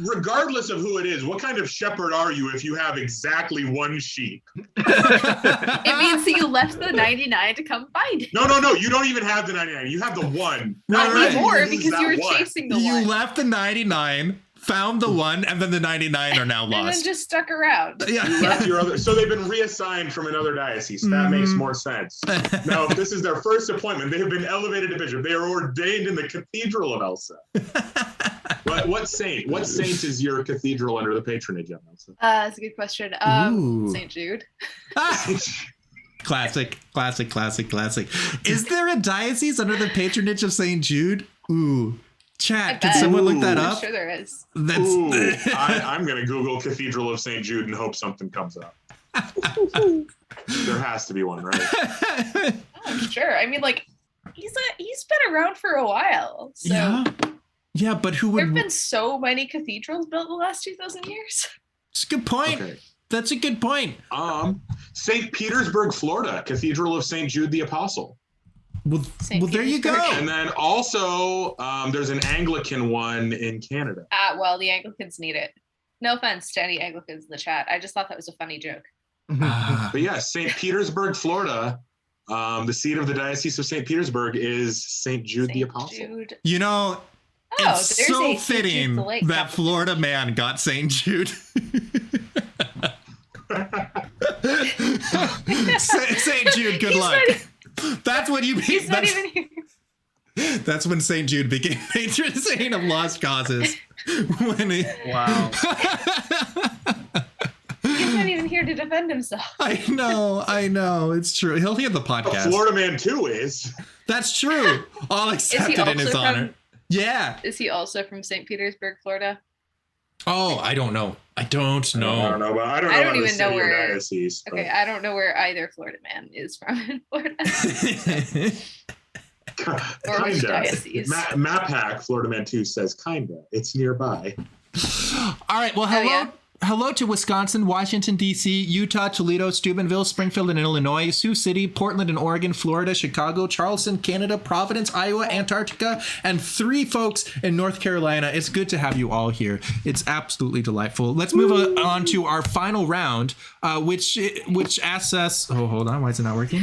regardless of who it is, what kind of shepherd are you if you have exactly 1 sheep? It means that you left the 99 to come find it. No, you don't even have the 99. You have the 1. Not Right. anymore You lose because you that were one. chasing the You one. left the 99, found the 1, and then the 99 are now And then lost. just stuck around. You Yeah. left your other, so they've been reassigned from another diocese. That makes more sense. Now, if this is their first appointment, they have been elevated to bishop. They are ordained in the Cathedral of Elsa. What saint? What saint is your cathedral under the patronage of, Elsa? That's a good question. Ooh. St. Jude. Classic. Is there a diocese under the patronage of St. Jude? Ooh. Chat, can bet. someone look that Ooh. I'm up? sure there is. That's Ooh, I'm going to Google Cathedral of St. Jude and hope something comes up. There has to be one, right? Oh, I'm sure. I mean, like, he's been around for a while. So Yeah, but who there would... have been so many cathedrals built in the last 2,000 years. It's a good point. Okay. That's a good point. St. Petersburg, Florida, Cathedral of St. Jude the Apostle. Well, St. well there you go. Petersburg. And then also, there's an Anglican one in Canada. Well, the Anglicans need it. No offense to any Anglicans in the chat. I just thought that was a funny joke. But yeah, St. Petersburg, Florida, the seat of the Diocese of St. Petersburg is St. Jude the St. Apostle. Jude. You know, Oh, it's there's so a St. fitting Jude the Lake that competition. Florida man got St. Jude. St. Jude, good He's luck. That's what you He's not even here. That's when St. Jude became patron saint of lost causes. When he, Wow. He's not even here to defend himself. I know, it's true. He'll hear the A podcast. Florida man too is. That's true. All accepted in his also honor. from- Yeah. Is he also from St. Petersburg, Florida? Oh, I don't know. I don't I know. don't know, but I don't know I don't about the even know city or where- diocese. Okay, I don't know where either Florida man is from in Florida. Or which Kinda. diocese. Map hack, Florida man 2 says kinda. It's nearby. All right. Well, hello to Wisconsin, Washington, D.C., Utah, Toledo, Steubenville, Springfield in Illinois, Sioux City, Portland in Oregon, Florida, Chicago, Charleston, Canada, Providence, Iowa, Antarctica, and 3 folks in North Carolina. It's good to have you all here. It's absolutely delightful. Let's move on to our final round, which asks us... Oh, hold on. Why is it not working?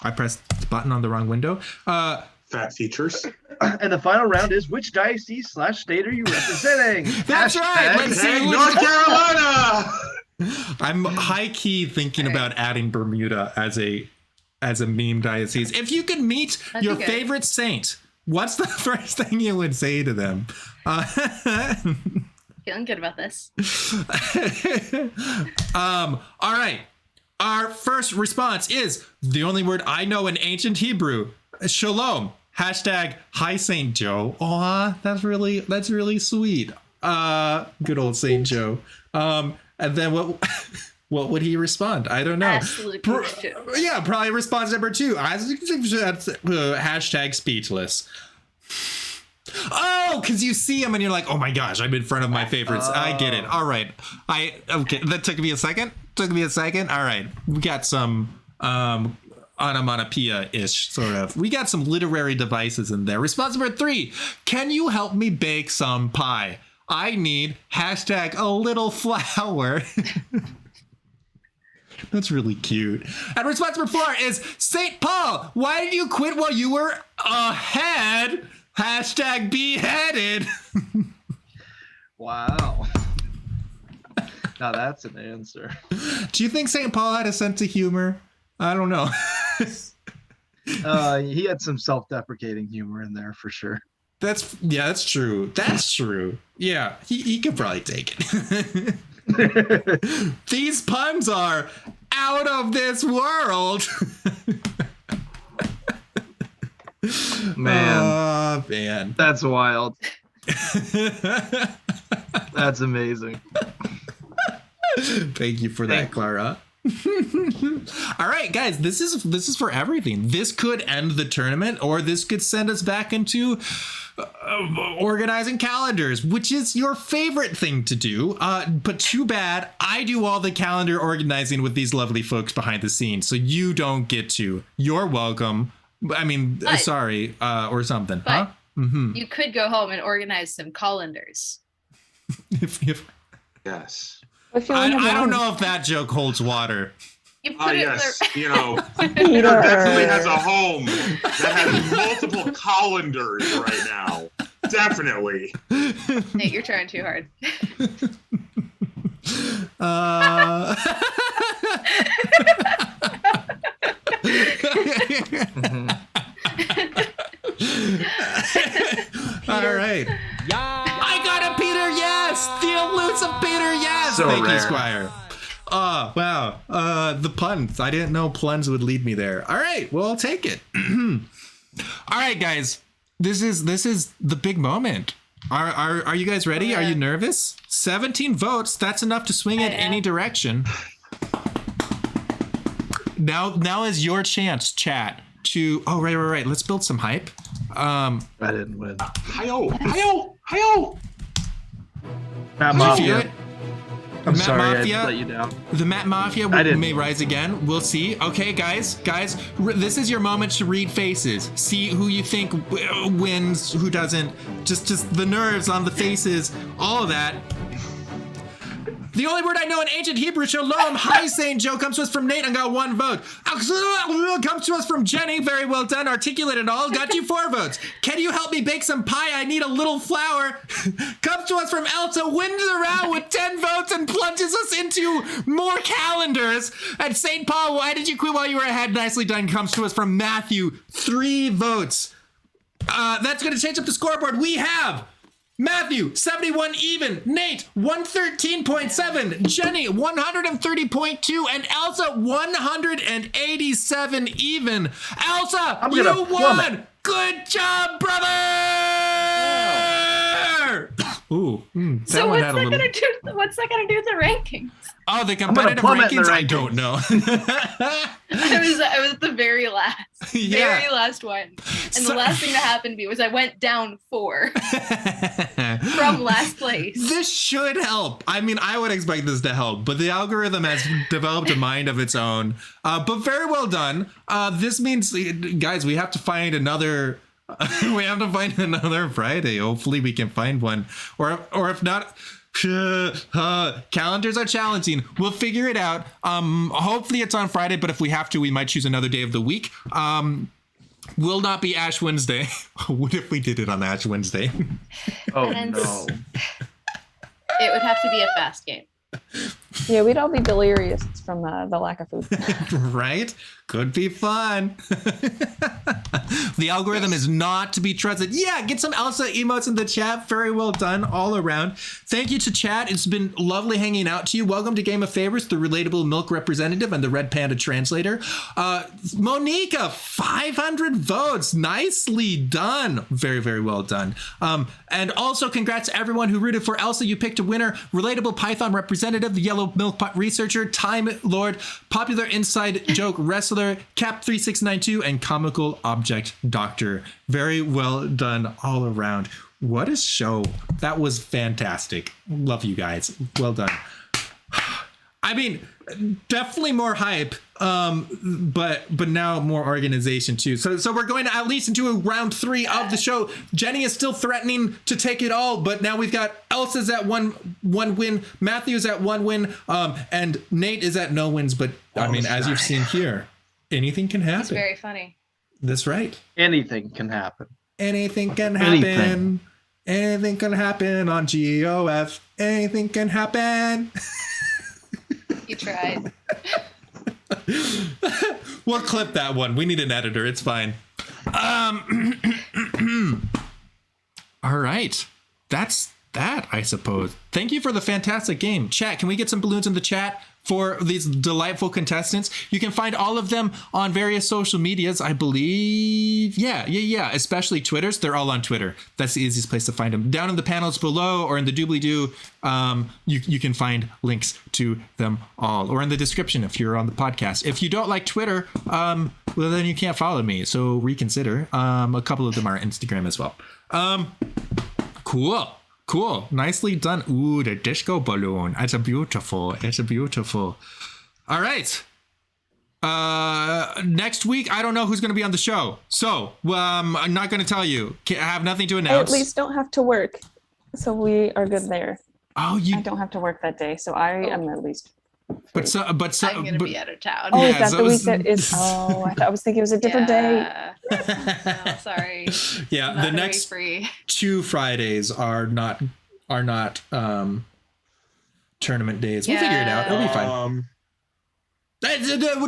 I pressed the button on the wrong window. Fat features. And the final round is, which diocese / state are you representing? That's right. Let's see. Hey, which- North Carolina! I'm high key thinking about adding Bermuda as a as a meme diocese. If you could meet That'd your be good. favorite saint, what's the first thing you would say to them? Feeling good about this. All right. Our first response is the only word I know in ancient Hebrew. Shalom. Hashtag hi Saint Joe. Aw, that's really sweet. Good old Saint Joe. And then what would he respond? I don't know. Absolutely. Yeah, probably response number 2. Hashtag speechless. Oh, because you see him and you're like, oh my gosh, I'm in front of my favorites. I get it. All right. Okay, that took me a second. All right. We got some onomatopoeia-ish, sort of. We got some literary devices in there. Response number 3. Can you help me bake some pie? I need hashtag a little flour. That's really cute. And response number 4 is St. Paul, why did you quit while you were ahead? Hashtag beheaded. Wow. Now that's an answer. Do you think St. Paul had a sense of humor? I don't know. He had some self-deprecating humor in there for sure. That's true. That's true. Yeah, he could probably take it. These puns are out of this world. Man. Oh, man. That's wild. That's amazing. Thank you for that, Clara. All right, guys, this is for everything. This could end the tournament, or this could send us back into organizing calendars, which is your favorite thing to do. But too bad I do all the calendar organizing with these lovely folks behind the scenes, so you don't get to. You're welcome. I mean, sorry, or something, huh? Mm-hmm. You could go home and organize some colanders. Yes. I don't know if that joke holds water. You put it yes. there. You know, Peter. Peter definitely has a home that has multiple colanders right now. Definitely. Nate, you're trying too hard. All right. I got a Peter, yes! The elusive Peter, yes! So Thank you, rare. Squire. Oh, wow. The puns. I didn't know puns would lead me there. All right, well, I'll take it. All right, guys. This is the big moment. Are you guys ready? Are you nervous? 17 votes. That's enough to swing it any direction. Now is your chance, chat, to right. Let's build some hype. I didn't win. Hi-yo. Matt Did you feel Mafia. it? I'm Matt sorry Mafia? I let you down. The Matt Mafia I didn't. may rise again. We'll see. Okay, guys, this is your moment to read faces. See who you think wins, who doesn't. Just the nerves on the faces, all of that. The only word I know in ancient Hebrew, shalom, hi, Saint Joe, comes to us from Nate and got 1 vote. Comes to us from Jenny, very well done, articulate and all, got you 4 votes. Can you help me bake some pie? I need a little flour. Comes to us from Elsa, wins the round with 10 votes and plunges us into more calendars. And St. Paul, why did you quit while you were ahead? Nicely done, comes to us from Matthew, 3 votes. That's going to change up the scoreboard. We have Matthew, 71 even. Nate, 113.7. Jenny, 130.2. And Elsa, 187 even. Elsa, you won. Good job, brother. Ooh. So what's that gonna do? What's that gonna do with the rankings? Oh, the competitive rankings? I don't know. I was at the very last, Yeah. very last one, and the last thing that happened to me was I went down 4 from last place. This should help. I mean, I would expect this to help, but the algorithm has developed a mind of its own. But very well done. This means, guys, we have to find another. We have to find another Friday. Hopefully, we can find one, or if not. Calendars are challenging. We'll figure it out. Hopefully it's on Friday, but if we have to, we might choose another day of the week. Will not be Ash Wednesday. What if we did it on Ash Wednesday? Oh And no. It would have to be a fast game. Yeah, we'd all be delirious from the lack of food. Right? Could be fun. The algorithm is not to be trusted. Yeah, get some Elsa emotes in the chat. Very well done all around. Thank you to chat. It's been lovely hanging out to you. Welcome to Game of Favorites, the relatable milk representative and the red panda translator. Monica, 500 votes. Nicely done. Very, very well done. And also congrats to everyone who rooted for Elsa. You picked a winner. Relatable Python representative, the yellow milk pot researcher, Time Lord, popular inside joke wrestler, Cap 3692, and comical object doctor. Very well done all around. What a show. That was fantastic. Love you guys. Well done. I mean, definitely more hype, but now more organization too. So we're going to at least into a round 3 of the show. Jenny is still threatening to take it all, but now we've got Elsa's at one win, Matthew's at 1 win, and Nate is at no wins. But I mean, as you've seen here, anything can happen. It's very funny. That's right. Anything can happen. Anything can happen. Anything. Anything can happen on GOF. Anything can happen. You tried. We'll clip that one. We need an editor. It's fine. All right. That's that, I suppose. Thank you for the fantastic game. Chat, can we get some balloons in the chat for these delightful contestants? You can find all of them on various social medias, I believe. Yeah. Especially Twitters. They're all on Twitter. That's the easiest place to find them. Down in the panels below or in the doobly-doo, you can find links to them all. Or in the description if you're on the podcast. If you don't like Twitter, well, then you can't follow me. So reconsider. A couple of them are Instagram as well. Cool. Nicely done. Ooh, the disco balloon. It's beautiful. All right. Next week, I don't know who's going to be on the show. So I'm not going to tell you. I have nothing to I announce. at least don't have to work. So we are good there. Oh, I don't have to work that day. So I am at least. But I'm going to be out of town. Oh, Yeah, is that so the it week was- that is? Oh, I was thinking it was a different day. No, sorry. Yeah, Not the gonna be next free. 2 Fridays are not tournament days. We'll figure it out. It'll be fine.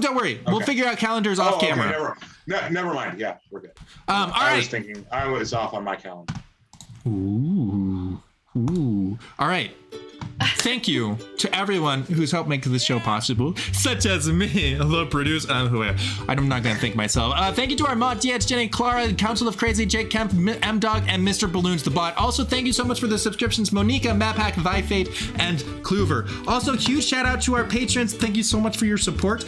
Don't worry. We'll Okay. figure out calendars Oh, off okay, camera. never mind. Yeah, we're good. All I was right. thinking I was off on my calendar. Ooh. All right. Thank you to everyone who's helped make this show possible, such as me, the producer. I'm not going to thank myself. Thank you to our mod, DH, Jenny, Clara, Council of Crazy, Jake Kemp, M-Dog, and Mr. Balloons the Bot. Also, thank you so much for the subscriptions, Monica, Maphack, Vifate, and Kluver. Also, huge shout out to our patrons. Thank you so much for your support.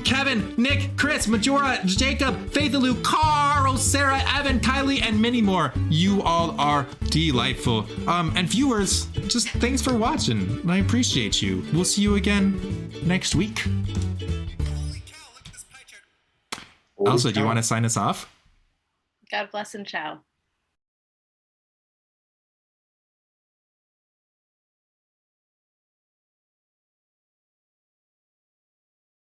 Kevin, Nick, Chris, Majora, Jacob, Faithaloo, Carl, Sarah, Evan, Kylie, and many more. You all are delightful. And viewers, just thanks for watching. I appreciate you. We'll see you again next week. Elsa, do you want to sign us off? God bless and ciao.